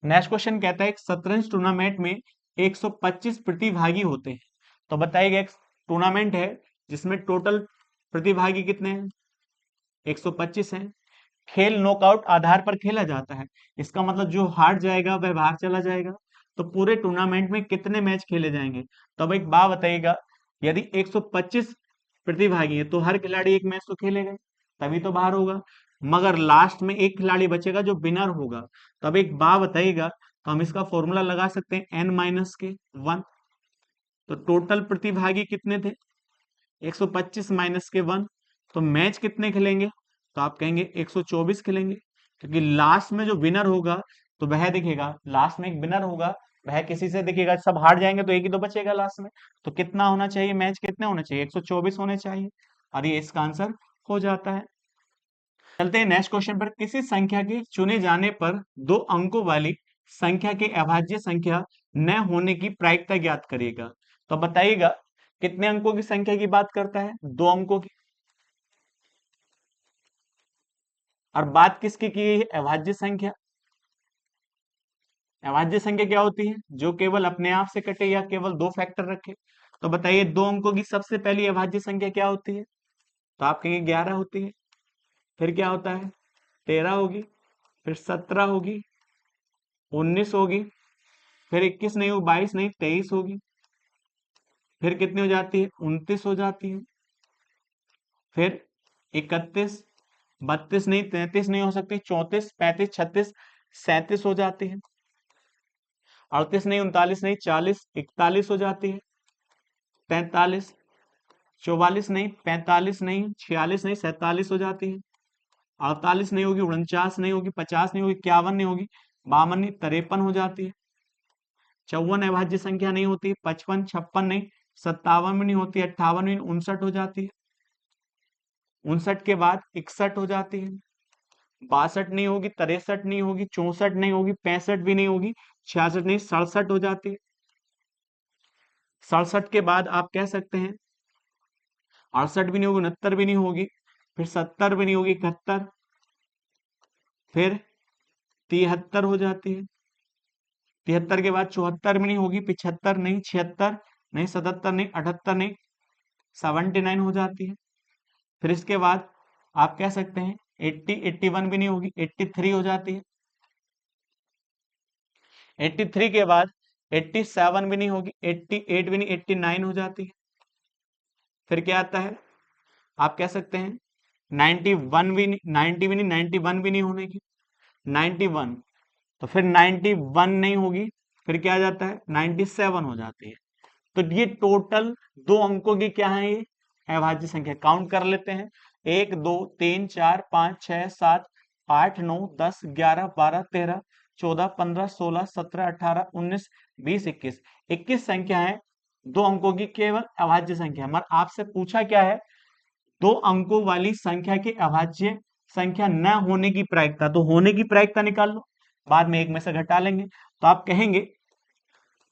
नेक्स्ट क्वेश्चन कहता है एक शतरंज टूर्नामेंट में 125 प्रतिभागी होते हैं, तो बताइएगा एक टूर्नामेंट है जिसमें टोटल प्रतिभागी कितने हैं, 125 हैं। खेल नॉकआउट आधार पर खेला जाता है, इसका मतलब जो हार जाएगा वह बाहर चला जाएगा। तो पूरे टूर्नामेंट में कितने मैच खेले जाएंगे, तो अब एक बात बताइएगा, यदि 125 प्रतिभागी है तो हर खिलाड़ी एक मैच तो खेलेगा ही, तभी तो बाहर होगा, मगर लास्ट में एक खिलाड़ी बचेगा जो विनर होगा। तो अब एक बात बताइएगा, तो हम इसका फॉर्मूला लगा सकते हैं n-1, तो टोटल प्रतिभागी कितने थे, 125 माइनस के 1, तो मैच कितने खेलेंगे, तो आप कहेंगे 124 खेलेंगे, क्योंकि लास्ट में जो विनर होगा तो वह दिखेगा, लास्ट में एक विनर होगा, वह किसी से दिखेगा, सब हार जाएंगे तो एक ही तो बचेगा लास्ट में, तो कितना होना चाहिए, मैच कितने होने चाहिए, 124 होने चाहिए, और ये इसका आंसर हो जाता है। चलते हैं नेक्स्ट क्वेश्चन पर। किसी संख्या के चुने जाने पर 2 अंकों वाली संख्या के अभाज्य संख्या न होने की प्रायिकता ज्ञात करिएगा। तो बताइएगा कितने अंकों की संख्या की बात करता है, 2 अंकों की, और बात किसकी की गई है, अभाज्य संख्या। अभाज्य संख्या क्या होती है, जो केवल अपने आप से कटे या केवल 2 फैक्टर रखे। तो बताइए 2 अंकों की सबसे पहली अभाज्य संख्या क्या होती है, तो आप कहेंगे 11 होती है, फिर क्या होता है, 13 होगी, फिर 17 होगी, 19 होगी, फिर 21 नहीं होगी, 22 नहीं, 23 होगी, फिर कितनी हो जाती है, 29 हो जाती है, फिर 31, 32 नहीं, 33 नहीं हो सकती, 34, 35, 36, 37 हो जाती है, 38 नहीं, 39 नहीं, 40, 41 हो जाती है, 43, 44 नहीं, 45 नहीं, 46 नहीं, 47 हो जाती है, 48 नहीं होगी, 49 नहीं होगी, 50 नहीं होगी, 51 नहीं होगी, 52 नहीं, 53 हो जाती है, 54 अभाज्य संख्या नहीं होती, 55, 56 नहीं, 57 भी नहीं होती, 58 नहीं, 59 हो जाती है, 59 के बाद 61 हो जाती है, 62 नहीं होगी, 63 नहीं होगी, 64 नहीं होगी, 65 भी नहीं होगी, 66 नहीं, 67 हो जाती है। 67 के बाद आप कह सकते हैं 68 भी नहीं होगी, 69 भी नहीं होगी, फिर 70 भी नहीं होगी, 71, फिर 73 हो जाती है, 73 के बाद 74 भी नहीं होगी, 75 नहीं, 76 नहीं, 77 नहीं, 78 नहीं, 79 हो जाती है। फिर इसके बाद आप कह सकते हैं 80, 81 भी नहीं होगी, 83 हो जाती है। 83 के बाद 87 भी नहीं होगी, 88 भी नहीं, 89 हो जाती है। फिर क्या आता है, आप कह सकते हैं 91 भी नहीं, 90 भी नहीं, 91 भी नहीं होने की, 91, तो फिर 91 नहीं होगी, फिर क्या आ जाता है, 97 हो जाती है। तो ये टोटल 2 अंकों की क्या है, ये अभाज्य संख्या, काउंट कर लेते हैं, 1 2 3 4 5 6 7 8 9 10 11 12 13 14 15 16 17 18 19 20 21, 21 संख्या है 2 अंकों की केवल अभाज्य संख्या, मगर आपसे पूछा क्या है, 2 अंकों वाली संख्या के अभाज्य संख्या न होने की प्रायिकता, तो होने की प्रायिकता निकाल लो, बाद में एक में से घटा लेंगे, तो आप कहेंगे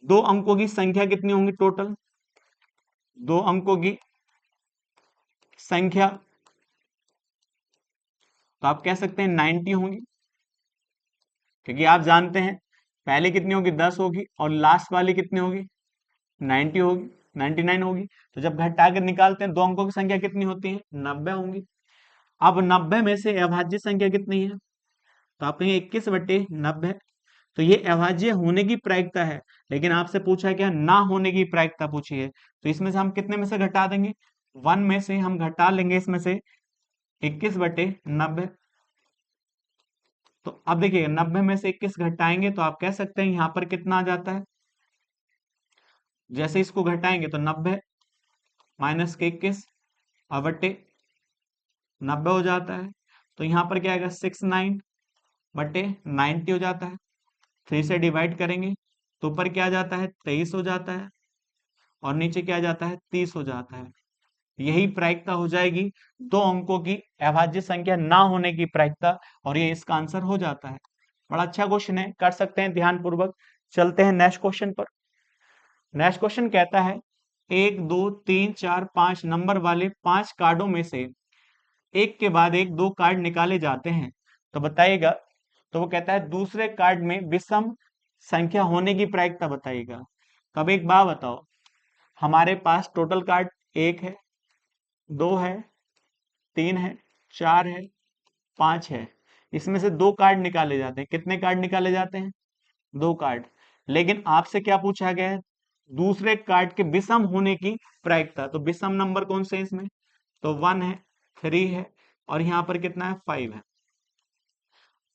2 अंकों की संख्या कितनी होंगी टोटल, 2 अंकों की संख्या, तो आप कह सकते हैं 90 होंगी, क्योंकि आप जानते हैं पहले कितनी होगी 10 होगी और लास्ट वाली कितनी होगी 90 होगी 99 होगी। तो जब घटा कर निकालते हैं दो अंकों की संख्या कितनी होती है 90 होंगी। अब 90 में से अभाज्य संख्या कितनी है तो आप कहेंगे 21/90। तो ये अभाज्य होने की प्रायिकता है, लेकिन आपसे पूछा है क्या ना होने की प्रायिकता पूछी है। तो इसमें से हम कितने में से घटा देंगे 1 में से हम घटा लेंगे इसमें से 21/90। तो अब देखिए 90 में से 21 घटाएंगे तो आप कह सकते हैं यहां पर कितना आ जाता है। जैसे इसको घटाएंगे तो 90 माइनस के 21 और बटे 90 हो जाता है। तो यहाँ पर क्या आएगा 69/90 हो जाता है। 3 से डिवाइड करेंगे तो ऊपर क्या आ जाता है 23 हो जाता है और नीचे क्या आ जाता है 30 हो जाता है। यही प्रायिकता हो जाएगी दो अंकों की अभाज्य संख्या ना होने की प्रायिकता, और ये इसका आंसर हो जाता है। बड़ा अच्छा क्वेश्चन है, कर सकते हैं ध्यान पूर्वक। चलते हैं नेक्स्ट क्वेश्चन पर। नेक्स्ट क्वेश्चन कहता है 1 2 3 4 5 नंबर वाले 5 कार्डों में से एक के बाद एक दो कार्ड निकाले जाते हैं, तो बताइएगा। तो वो कहता है दूसरे कार्ड में विषम संख्या होने की प्रायिकता बताइएगा। तो अब एक बात बताओ, हमारे पास टोटल कार्ड 1 है 2 है 3 है 4 है 5 है। इसमें से दो कार्ड निकाले जाते हैं। कितने कार्ड निकाले जाते हैं दो कार्ड। लेकिन आपसे क्या पूछा गया है दूसरे कार्ड के विषम होने की प्रायिकता। तो विषम नंबर कौन से है इसमें तो 1 है 3 है और यहाँ पर कितना है 5 है।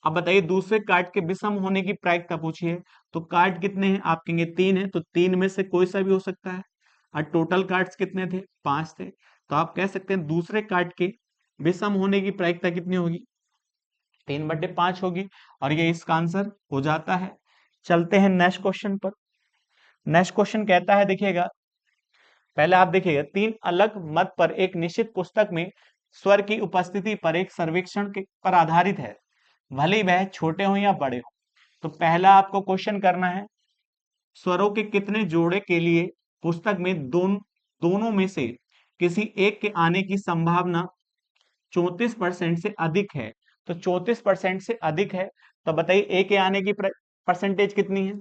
अब बताइए दूसरे कार्ड के विषम होने की प्रायिकता पूछी है। तो कार्ड कितने हैं आप कहेंगे 3 है, तो 3 में से कोई सा भी हो सकता है। और टोटल कार्ड्स कितने थे 5 थे। तो आप कह सकते हैं दूसरे कार्ड के विषम होने की प्रायिकता कितनी होगी 3/5 होगी, और ये इसका आंसर हो जाता है। चलते हैं नेक्स्ट क्वेश्चन पर। नेक्स्ट क्वेश्चन कहता है देखिएगा, पहले आप देखिएगा 3 अलग मत पर एक निश्चित पुस्तक में स्वर की उपस्थिति पर एक सर्वेक्षण पर आधारित है, भले ही वह छोटे हो या बड़े हो। तो पहला आपको क्वेश्चन करना है स्वरों के कितने जोड़े के लिए पुस्तक में दोनों में से किसी एक के आने की संभावना 34% से अधिक है। तो 34% से अधिक है, तो बताइए ए के आने की परसेंटेज कितनी है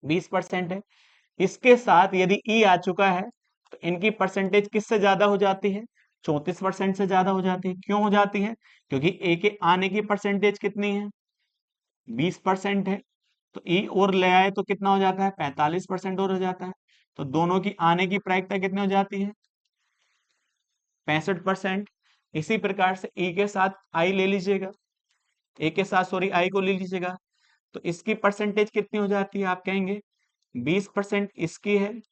20% है। इसके साथ यदि ई आ चुका है तो इनकी परसेंटेज किससे ज्यादा हो जाती है 34% से ज्यादा हो जाती है। क्यों हो जाती है क्योंकि ए के आने की परसेंटेज कितनी है 20% है। तो ई और ले आए तो कितना हो जाता है 45% और हो जाता है। तो दोनों की आने की प्रायिकता कितनी हो जाती है 65%। इसी प्रकार से ई के साथ आई ले लीजिएगा, ए के साथ सॉरी आई को ले लीजिएगा, तो इसकी परसेंटेज कितनी हो जाती है आप कहेंगे 20% इसकी है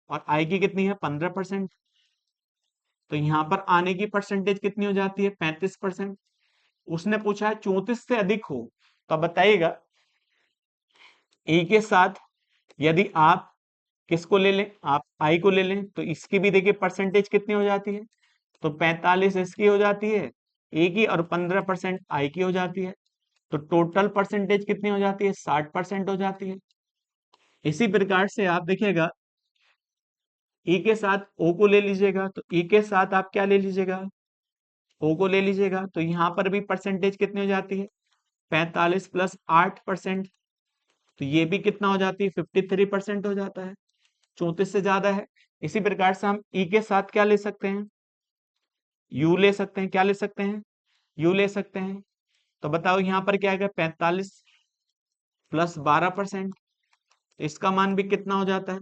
और आई की कितनी है 15%। तो यहां पर आने की परसेंटेज कितनी हो जाती है 35%। उसने पूछा है 34 से अधिक हो, तो अब बताइएगा ए के साथ यदि आप किसको ले लें आप आई को ले लें तो इसकी भी देखिए परसेंटेज कितनी हो जाती है तो 45 इसकी हो जाती है ए की और 15% आई की हो जाती है। तो टोटल परसेंटेज कितनी हो जाती है 60% हो जाती है। इसी प्रकार से आप देखिएगा ई के साथ ओ को ले लीजिएगा, तो ई के साथ आप क्या ले लीजिएगा ओ को ले लीजिएगा, तो यहाँ पर भी परसेंटेज कितनी हो जाती है 45 + 8%। तो ये भी कितना हो जाती है 53% हो जाता है, 34 से ज्यादा है। इसी प्रकार से हम ई के साथ क्या ले सकते हैं यू ले सकते हैं। क्या ले सकते हैं यू ले सकते हैं। तो बताओ यहाँ पर क्या आएगा 45 + 12%। इसका मान भी कितना हो जाता है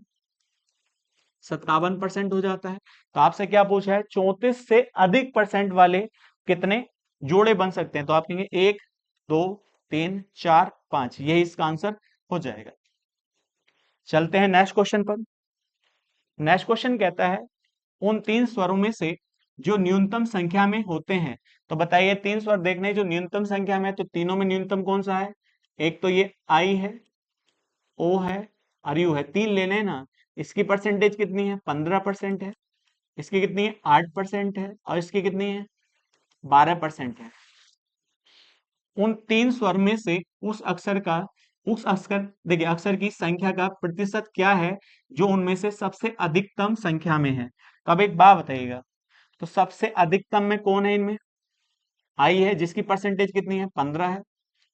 57% हो जाता है। तो आपसे क्या पूछा है 34 से अधिक परसेंट वाले कितने जोड़े बन सकते हैं। तो आप कहेंगे 1 2 3 4 5, यही इसका आंसर हो जाएगा। चलते हैं नेक्स्ट क्वेश्चन पर। नेक्स्ट क्वेश्चन कहता है उन तीन स्वरों में से जो न्यूनतम संख्या में होते हैं। तो बताइए तीन स्वर देखने जो न्यूनतम संख्या में है, तो तीनों में न्यूनतम कौन सा है एक तो ये आई है ओ है और यू है, तीन लेने हैं ना। इसकी परसेंटेज कितनी है 15% है, इसकी कितनी है 8% है और इसकी कितनी है 12% है। उन तीन स्वर में से उस अक्षर देखिए अक्षर की संख्या का प्रतिशत क्या है जो उनमें से सबसे अधिकतम संख्या में है। तो अब एक बात बताइएगा, तो सबसे अधिकतम में कौन है इनमें आई है जिसकी परसेंटेज कितनी है 15 है।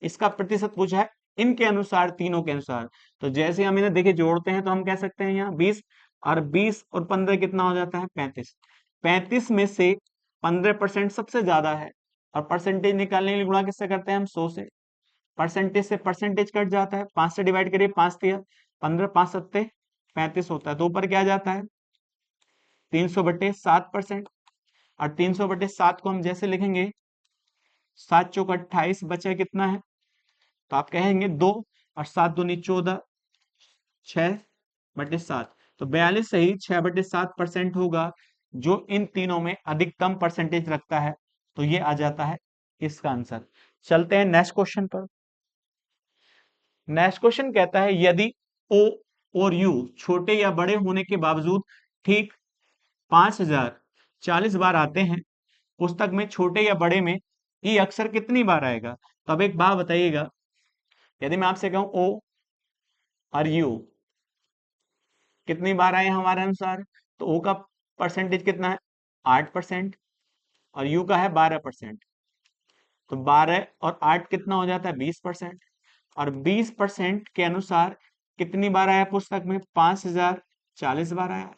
इसका प्रतिशत पूछा है इनके अनुसार, तीनों के अनुसार। तो जैसे हम इन्हें देखिए जोड़ते हैं तो हम कह सकते हैं यहाँ 20 और 20 और 15 कितना हो जाता है 35। 35 में से 15% सबसे ज्यादा है, और परसेंटेज निकालने के लिए गुणा किससे करते हैं हम 100 से। परसेंटेज से परसेंटेज कट जाता है, 5 से डिवाइड करिए, 5 तिया 15, 5 सत्ते 35 होता है। तो ऊपर क्या जाता है 300/7%। और 300/7 को हम जैसे लिखेंगे 7 चौक 28, बचा कितना है, तो आप कहेंगे 2 और 7 दूनी 14, 6/7। तो 42 सही 6/7% होगा, जो इन तीनों में अधिकतम परसेंटेज रखता है। तो ये आ जाता है इसका आंसर। चलते हैं नेक्स्ट क्वेश्चन पर। नेक्स्ट क्वेश्चन कहता है यदि ओ और यू छोटे या बड़े होने के बावजूद ठीक 5040 बार आते हैं, पुस्तक में छोटे या बड़े में ई अक्षर कितनी बार आएगा। तो अब एक बात बताइएगा, यदि मैं आपसे कहूं ओ और यू कितनी बार आए हमारे अनुसार, तो ओ का परसेंटेज कितना है 8% और यू का है 12%। तो 12 और 8 कितना हो जाता है 20%। और 20% के अनुसार कितनी बार आया पुस्तक में 5040 बार आया।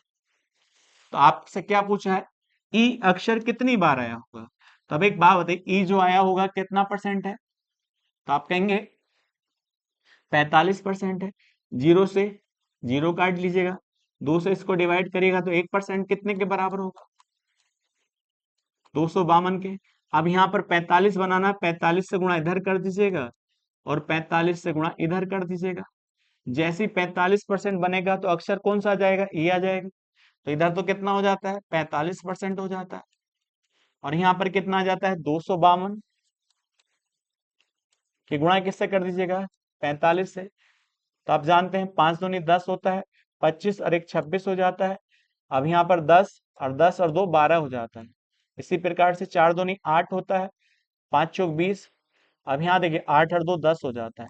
तो आपसे क्या पूछा है ई अक्षर कितनी बार आया होगा। तो अब एक बात बताइए, ई जो आया होगा कितना परसेंट है, तो आप कहेंगे 45% है। जीरो से जीरो काट लीजिएगा, 2 से इसको डिवाइड करिएगा तो 1% कितने के बराबर होगा 252 के। अब यहाँ पर 45 बनाना है, 45 से गुणा इधर कर दीजिएगा और 45 से गुणा इधर कर दीजिएगा। जैसे ही 45% बनेगा तो अक्षर कौन सा आ जाएगा ई आ जाएगा। तो इधर तो कितना हो जाता है 45% हो जाता है, और यहाँ पर कितना आ जाता है 252 की गुणा किससे कर दीजिएगा 45 से। तो आप जानते हैं 5 दूनी 10 होता है, 25 और 1 26 हो जाता है। अब यहाँ पर 10 और 10 और 2 12 हो जाता है। इसी प्रकार से 4 दूनी 8 होता है, 5 चौक 20। अब यहाँ देखिए 8 और 2 10 हो जाता है,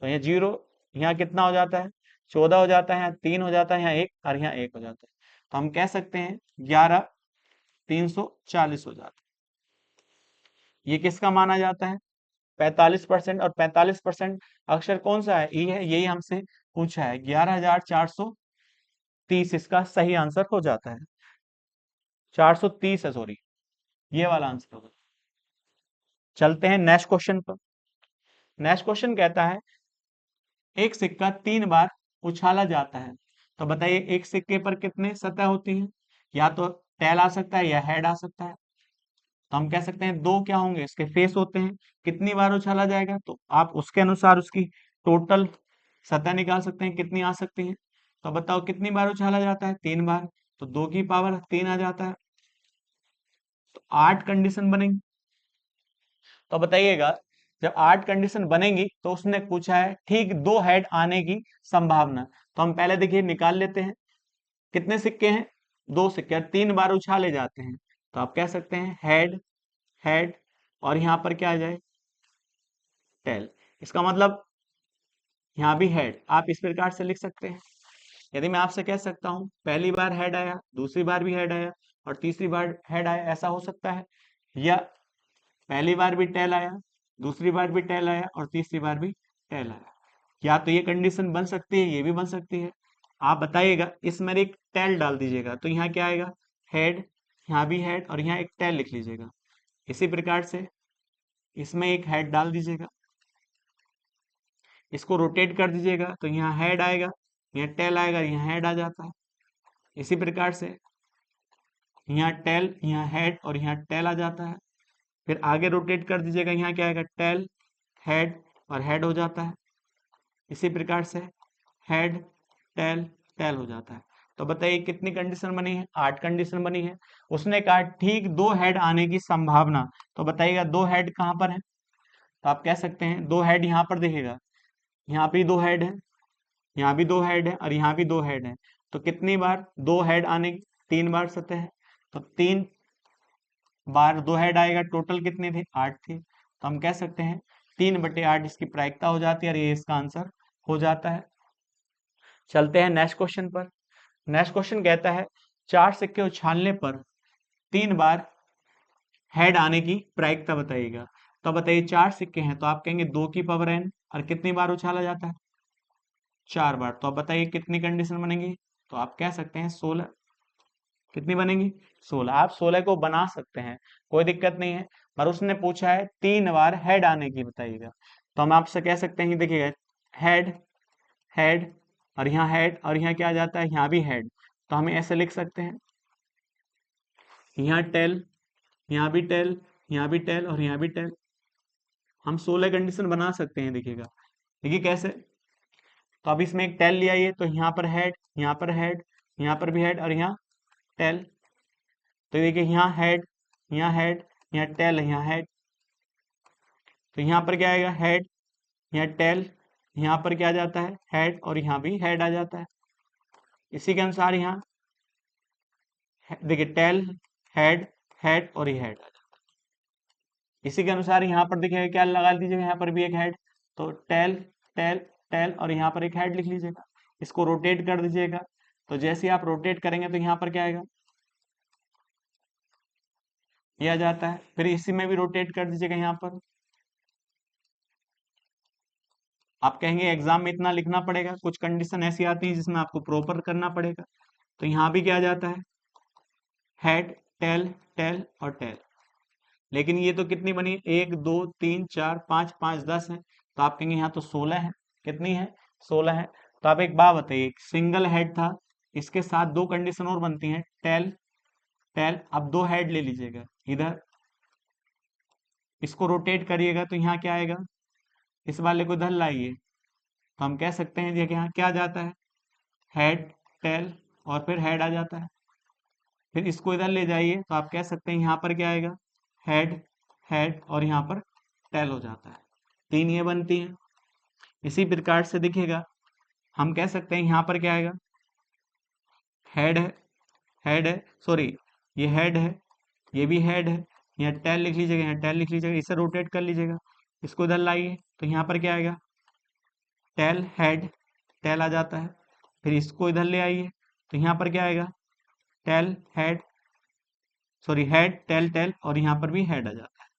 तो यहाँ 0, यहाँ कितना हो जाता है 14 हो जाता है, यहाँ 3 हो जाता है, यहाँ 1 और यहाँ 1 हो जाता है। तो हम कह सकते हैं 11 340 हो जाता है। ये किसका माना जाता है 45%। और 45% अक्षर कौन सा है ई है, यही हमसे पूछा है। 11430 इसका सही आंसर हो जाता है। 430 है, सॉरी, ये वाला आंसर होगा। चलते हैं नेक्स्ट क्वेश्चन पर। नेक्स्ट क्वेश्चन कहता है एक सिक्का 3 बार उछाला जाता है, तो बताइए एक सिक्के पर कितने सतह होती है। या तो टेल आ सकता है या हेड आ सकता है। तो हम कह सकते हैं दो क्या होंगे इसके फेस होते हैं। कितनी बार उछाला जाएगा, तो आप उसके अनुसार उसकी टोटल सतह निकाल सकते हैं कितनी आ सकती है। तो बताओ कितनी बार उछाला जाता है 3 बार, तो 2 की पावर 3 आ जाता है। तो 8 कंडीशन बनेंगी। तो बताइएगा जब 8 कंडीशन बनेंगी तो उसने पूछा है ठीक 2 हेड आने की संभावना। तो हम पहले देखिए निकाल लेते हैं कितने सिक्के हैं 2 सिक्के, 3 बार उछाले जाते हैं। तो आप कह सकते हैं हेड हेड, और यहाँ पर क्या आ जाए टेल। इसका मतलब यहाँ भी हेड, आप इस प्रकार से लिख सकते हैं। यदि मैं आपसे कह सकता हूँ पहली बार हेड आया, दूसरी बार भी हेड आया और तीसरी बार हेड आया, ऐसा हो सकता है। या पहली बार भी टेल आया, दूसरी बार भी टेल आया और तीसरी बार भी टेल आया। या तो ये कंडीशन बन सकती है, ये भी बन सकती है। आप बताइएगा, इसमें एक टेल डाल दीजिएगा तो यहाँ क्या आएगा हेड, यहाँ भी हेड और यहाँ एक टेल लिख लीजिएगा। इसी प्रकार से इसमें एक हेड डाल दीजिएगा, इसको रोटेट कर दीजिएगा तो यहाँ हेड आएगा, यहाँ टेल आएगा, यहाँ हेड आ जाता है। इसी प्रकार से यहाँ टेल, यहाँ हेड और यहाँ टेल आ जाता है। फिर आगे रोटेट कर दीजिएगा, यहाँ क्या आएगा टेल हेड और हेड हो जाता है। इसी प्रकार से हेड टेल टेल हो जाता है। तो बताइए कितनी कंडीशन बनी है 8 कंडीशन बनी है। उसने कहा ठीक 2 हेड आने की संभावना। तो बताइएगा 2 हेड कहाँ पर है, तो आप कह सकते हैं 2 हेड यहाँ पर दिखेगा, यहाँ भी 2 हेड है, यहाँ भी 2 हेड है और यहाँ भी 2 हेड है। तो कितनी बार 2 हेड आने की 3 बार सतह है। तो 3 बार 2 हेड आएगा, टोटल कितने थे 8 थे। तो हम कह सकते हैं 3/8 इसकी प्रायिकता हो जाती है और ये इसका आंसर हो जाता है। चलते हैं नेक्स्ट क्वेश्चन पर। नेक्स्ट क्वेश्चन कहता है 4 सिक्के उछालने पर 3 बार हेड आने की प्रायिकता बताइएगा। तो बताइए 4 सिक्के हैं तो आप कहेंगे 2 की पावर n, और कितनी बार उछाला जाता है? 4 बार। तो अब बताइए कितनी कंडीशन बनेगी? तो आप कह सकते हैं 16। कितनी बनेगी? 16। आप 16 को बना सकते हैं, कोई दिक्कत नहीं है। पर उसने पूछा है 3 बार हेड आने की, बताइएगा। तो हम आपसे कह सकते हैं, देखिएगा, हेड, हेड, और यहाँ हेड, और यहाँ क्या आ जाता है? यहाँ भी हेड। तो हमें ऐसे लिख सकते हैं, यहाँ टेल, यहाँ भी टेल, यहाँ भी टेल, और यहाँ भी टेल। हम 16 कंडीशन बना सकते हैं, देखिएगा। देखिए कैसे। तो अब इसमें एक टेल लिया, ये तो यहाँ पर हेड, यहाँ पर हेड, यहाँ पर भी हेड, और यहाँ टेल। तो देखिए यहाँ हेड, यहाँ हेड, यहाँ टेल, यहाँ हेड। तो यहाँ पर क्या आएगा? हेड, यहाँ टेल, यहाँ पर क्या आ जाता है? हेड, और यहाँ भी हेड आ जाता है। इसी के अनुसार यहाँ देखिए टेल, हेड, हेड, और ये हेड। इसी के अनुसार यहाँ पर देखिए क्या लगा दीजिएगा, यहाँ पर भी एक हेड। तो टेल, टेल, टेल, और यहाँ पर एक हेड लिख लीजिएगा। इसको रोटेट कर दीजिएगा। तो जैसे ही आप रोटेट करेंगे तो यहाँ पर क्या आएगा? ये आ जाता है। फिर इसी में भी रोटेट कर दीजिएगा यहाँ पर। आप कहेंगे एग्जाम में इतना लिखना पड़ेगा, कुछ कंडीशन ऐसी आती है जिसमें आपको प्रॉपर करना पड़ेगा। तो यहाँ भी क्या आ जाता है? हेड, टेल, टेल, और टेल। लेकिन ये तो कितनी बनी? 1 2 3 4 5 5 10 है। तो आप कहेंगे यहाँ तो 16 है। कितनी है? 16 है। तो आप एक बात बताइए, सिंगल हेड था, इसके साथ 2 कंडीशन और बनती हैं, टेल, टेल। अब 2 हेड ले लीजिएगा इधर, इसको रोटेट करिएगा तो यहाँ क्या आएगा? इस वाले को इधर लाइए, तो हम कह सकते हैं ये कि यहाँ क्या आ जाता है? हेड, टेल, और फिर हेड आ जाता है। फिर इसको इधर ले जाइए तो आप कह सकते हैं यहाँ पर क्या आएगा? हेड, हेड, और यहाँ पर टेल हो जाता है। 3 ये बनती हैं। इसी प्रकार से देखिएगा, हम कह सकते हैं यहाँ पर क्या आएगा? हेड है, हेड है, सॉरी, ये हेड है, ये भी हेड है। यहाँ टेल लिख लीजिएगा, यहाँ टेल लिख लीजिएगा, इसे रोटेट कर लीजिएगा, इसको इधर लाइए तो यहाँ पर क्या आएगा? टेल, हेड, टेल आ जाता है। फिर इसको इधर ले आइए तो यहाँ पर क्या आएगा? Tail, head, sorry, head, tail, tail, और यहाँ पर भी हेड आ जाता है,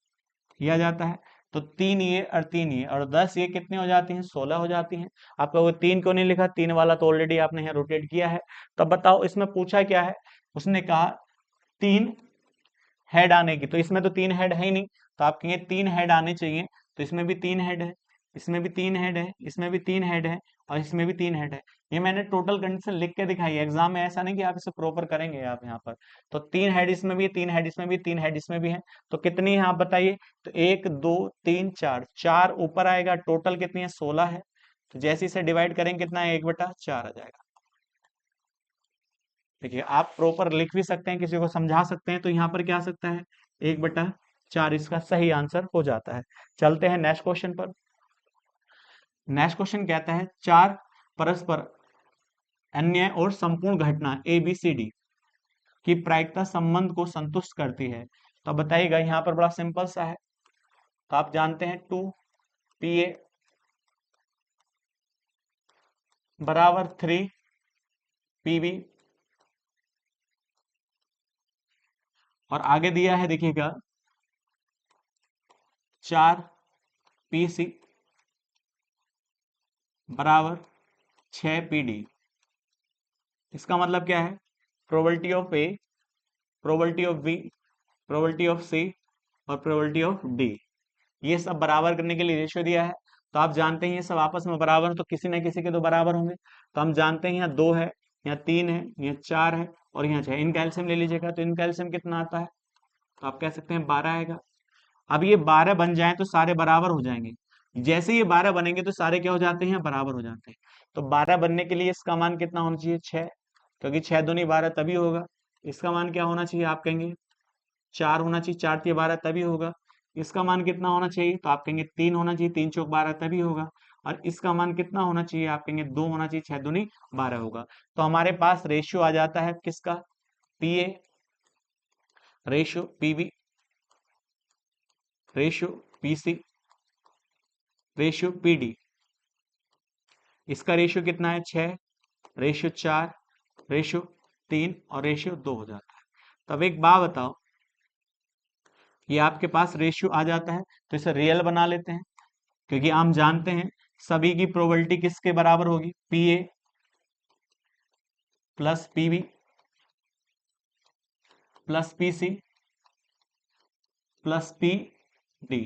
ये आ जाता है। तो 3 ये और 3 ये और 10 ये कितनी हो जाती हैं? 16 हो जाती हैं। आप कहोगे 3 क्यों नहीं लिखा? 3 वाला तो ऑलरेडी आपने यहाँ रोटेट किया है। तो अब बताओ इसमें पूछा क्या है? उसने कहा 3 हेड आने की, तो इसमें तो 3 हेड है ही नहीं। तो आप कहेंगे 3 हेड आने चाहिए, तो इसमें भी 3 हेड है, इसमें भी 3 हेड है, इसमें भी 3 हेड है, और इसमें भी 3 हेड है। ये मैंने टोटल कंडीशन लिख के दिखाई है, एग्जाम में ऐसा नहीं कि आप इसे प्रॉपर करेंगे आप यहाँ पर। तो 3 हेड इसमें भी, 3 हेड इसमें भी, 3 हेड इसमें भी है। तो कितनी है आप बताइए? तो 1 2 3 4, 4 ऊपर आएगा, टोटल कितनी है? 16 है। तो जैसे इसे डिवाइड करेंगे कितना है? 1/4 आ जाएगा। देखिए आप प्रॉपर लिख भी सकते हैं, किसी को समझा सकते हैं, तो यहाँ पर क्या आ सकता है? 1/4 इसका सही आंसर हो जाता है। चलते हैं नेक्स्ट क्वेश्चन पर। नेक्स्ट क्वेश्चन कहता है 4 परस्पर अन्य और संपूर्ण घटना ABCD की प्रायिकता संबंध को संतुष्ट करती है। तो बताइएगा, यहाँ पर बड़ा सिंपल सा है। तो आप जानते हैं 2PA बराबर 3PB, और आगे दिया है देखिएगा 4PC बराबर 6PD। इसका मतलब क्या है? Probability of A, probability of B, probability of C, और प्रोबेबिलिटी ऑफ D, ये सब बराबर करने के लिए रेशियो दिया है। तो आप जानते हैं ये सब आपस में बराबर है, तो किसी न किसी के तो बराबर होंगे। तो हम जानते हैं यहाँ 2 है, यहाँ 3 है, यहाँ 4 है, और यहाँ 6। इनका एलसीएम ले लीजिएगा, तो इनका एलसीएम कितना आता है? तो आप कह सकते हैं 12 आएगा। अब ये 12 बन जाए तो सारे बराबर हो जाएंगे। जैसे ये 12 बनेंगे तो सारे क्या हो जाते हैं? बराबर हो जाते हैं। तो 12 बनने के लिए इसका मान कितना होना चाहिए? 6, क्योंकि 6 दूनी 12 तभी होगा। इसका मान क्या होना चाहिए? आप कहेंगे 4 होना चाहिए, 4 तिया 12 तभी होगा। इसका मान कितना होना चाहिए? तो आप कहेंगे 3 होना चाहिए, 3 चौक 12 तभी होगा। और इसका मान कितना होना चाहिए? आप कहेंगे 2 होना चाहिए, 6 दूनी 12 होगा। तो हमारे पास रेशियो आ जाता है किसका? PA, ratio PB, ratio PC, ratio PD। इसका रेशियो कितना है? 6, रेशियो 4, रेशियो 3, और रेशियो 2 हो जाता है। तो अब एक बात बताओ, ये आपके पास रेशियो आ जाता है, तो इसे रियल बना लेते हैं, क्योंकि हम जानते हैं सभी की प्रोबेबिलिटी किसके बराबर होगी, P A plus P B plus P C plus P D.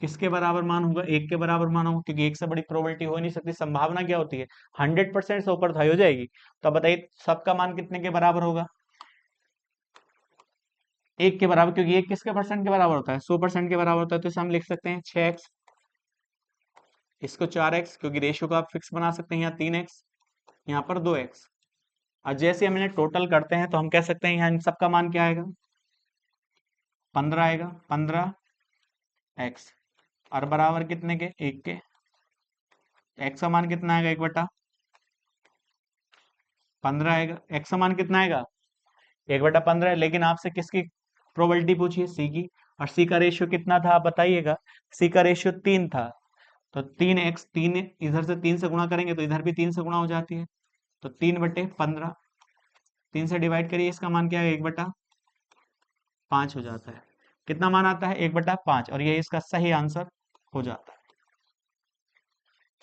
किसके बराबर मान होगा, एक के बराबर मान होगा, क्योंकि एक से बड़ी प्रोबेबिलिटी हो ही नहीं सकती। संभावना क्या होती है, 100% से ऊपर थाई हो जाएगी। तो अब बताइए सबका मान कितने के बराबर होगा, एक के बराबर, क्योंकि एक किसके परसेंट के बराबर होता है, 100% के बराबर होता है। तो इसे हम लिख सकते हैं 6x, इसको 4x, क्योंकि रेशियो को आप फिक्स बना सकते हैं, यहाँ 3x, यहाँ पर 2x। और जैसे हम इन्हें टोटल करते हैं तो हम कह सकते हैं यहाँ इन सबका मान क्या आएगा, 15 आएगा, 15x और बराबर कितने के, एक के। x का मान कितना आएगा, 1/15 आएगा। x का मान कितना आएगा, 1/15 है। लेकिन आपसे किसकी प्रोबेबिलिटी पूछी है, सी की, और सी का रेशियो कितना था आप बताइएगा, सी का रेशियो 3 था। तो 3x, 3 इधर से 3 से गुणा करेंगे तो इधर भी 3 से गुणा हो जाती है, तो 3/15, 3 से डिवाइड करिए, इसका मान क्या है, 1/5 हो जाता है। कितना मान आता है, 1/5, और ये इसका सही आंसर हो जाता है।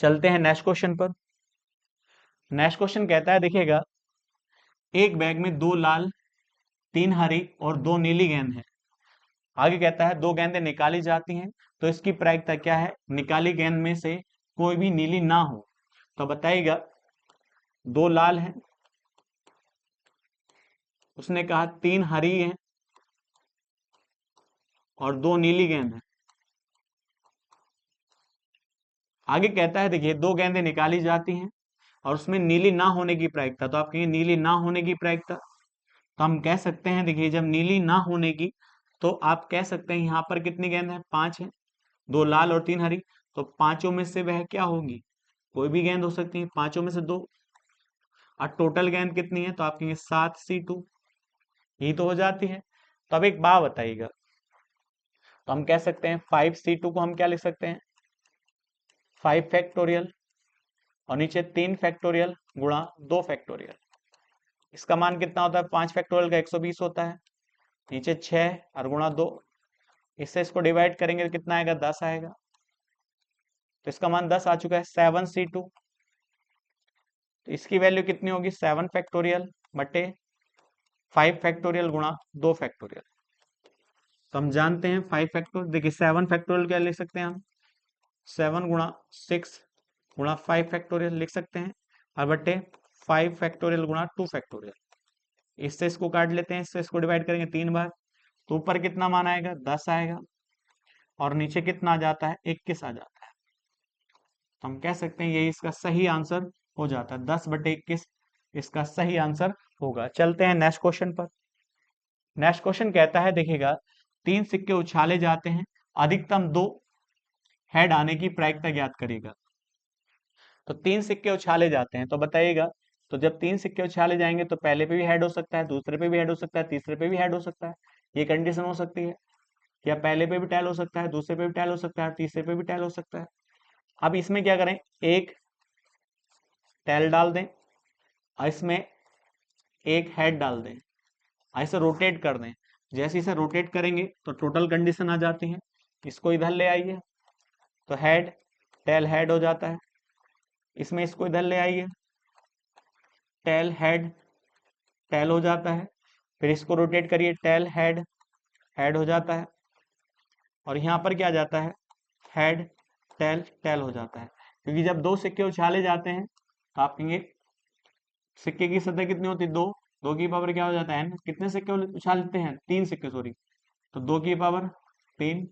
चलते हैं नेक्स्ट क्वेश्चन पर। नेक्स्ट क्वेश्चन कहता है, देखिएगा, एक बैग में 2 लाल, 3 हरी और 2 नीली गेंद है। आगे कहता है 2 गेंदें निकाली जाती हैं, तो इसकी प्रायिकता क्या है, निकाली गेंद में से कोई भी नीली ना हो। तो बताइएगा 2 लाल हैं, उसने कहा 3 हरी हैं और 2 नीली गेंद है। आगे कहता है देखिए 2 गेंदें निकाली जाती हैं और उसमें नीली ना होने की प्रायिकता, तो आप कहेंगे नीली ना होने की प्रायिकता, तो हम कह सकते हैं देखिए जब नीली ना होने की, तो आप कह सकते हैं यहाँ पर कितनी गेंद है, 5 है, 2 लाल और 3 हरी, तो पांचों में से वह क्या होगी, कोई भी गेंद हो सकती है, पांचों में से 2, और टोटल गेंद कितनी है, तो आप कहेंगे 7c2, यही तो हो जाती है। तो अब एक बात बताइएगा, तो हम कह सकते हैं 5c2 को हम क्या लिख सकते हैं, 5 फैक्टोरियल, और नीचे 3 फैक्टोरियल गुणा 2 फैक्टोरियल। इसका मान कितना होता है, 5 फैक्टोरियल का 120 होता है, नीचे 6 और गुणा 2, इससे इसको डिवाइड करेंगे तो कितना आएगा, 10 आएगा। तो इसका मान 10 आ चुका है, 7c2। तो इसकी वैल्यू कितनी होगी, 7 फैक्टोरियल बटे 5 फैक्टोरियल गुणा 2 फैक्टोरियल। तो हम जानते हैं 5 फैक्टोरियल, देखिए 7 फैक्टोरियल क्या लिख सकते हैं हम, 7 गुणा 6 गुणा 5 फैक्टोरियल लिख सकते हैं, और बटे 5 फैक्टोरियल गुणा 2 फैक्टोरियल। इससे इसको काट लेते हैं, इससे इसको डिवाइड करेंगे 3 बार, तो ऊपर कितना मान आएगा, 10 आएगा, और नीचे कितना आ जाता है, 21 आ जाता है। तो हम कह सकते हैं यही इसका सही आंसर हो जाता है, 10/21 इसका सही आंसर होगा। चलते हैं नेक्स्ट क्वेश्चन पर। नेक्स्ट क्वेश्चन कहता है, देखिएगा, 3 सिक्के उछाले जाते हैं, अधिकतम 2 हेड आने की प्रायिकता ज्ञात करेगा। तो 3 सिक्के उछाले जाते हैं, तो बताइएगा, तो जब 3 सिक्के उछाले जाएंगे तो पहले पे भी हेड हो सकता है, दूसरे पे भी हेड हो सकता है, तीसरे पे भी हेड हो सकता है, ये कंडीशन हो सकती है, या पहले पे भी टैल हो सकता है, दूसरे पे भी टैल हो सकता है, तीसरे पे भी टैल हो सकता है। अब इसमें क्या करें, एक टैल डाल दें और इसमें एक हेड डाल दें, ऐसे रोटेट कर दें। जैसे इसे रोटेट करेंगे तो टोटल कंडीशन आ जाती है। इसको इधर ले आइए तो हेड टेल हेड हो जाता है, इसमें इसको इधर ले आइए, टेल हेड टेल हो जाता है, फिर इसको रोटेट करिए, टेल हेड हेड हो जाता है, और यहाँ पर क्या आ जाता है, हेड टेल टेल हो जाता है। क्योंकि जब 2 सिक्के उछाले जाते हैं तो आप कहेंगे सिक्के की सतह कितनी होती है, 2, 2 की पावर क्या हो जाता है, कितने सिक्के उछालते हैं, 3 सिक्के, सॉरी, तो 2 की पावर 3,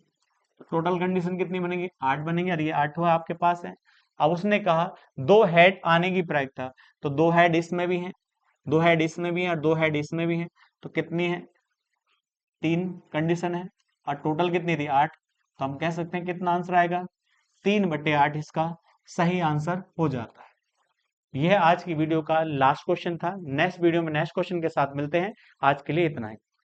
तो टोटल कंडीशन कितनी बनेगी, 8 बनेगी, और ये 8वां आपके पास है। अब उसने कहा 2 हेड आने की प्रायिकता, तो 2 हेड इसमें भी है, 2 हेड इसमें भी है, और 2 हेड इसमें भी है, तो कितनी है, 3 कंडीशन है, और टोटल कितनी थी, 8। तो हम कह सकते हैं कितना आंसर आएगा, 3/8 इसका सही आंसर हो जाता है। यह आज की वीडियो का लास्ट क्वेश्चन था। नेक्स्ट वीडियो में नेक्स्ट क्वेश्चन के साथ मिलते हैं। आज के लिए इतना ही।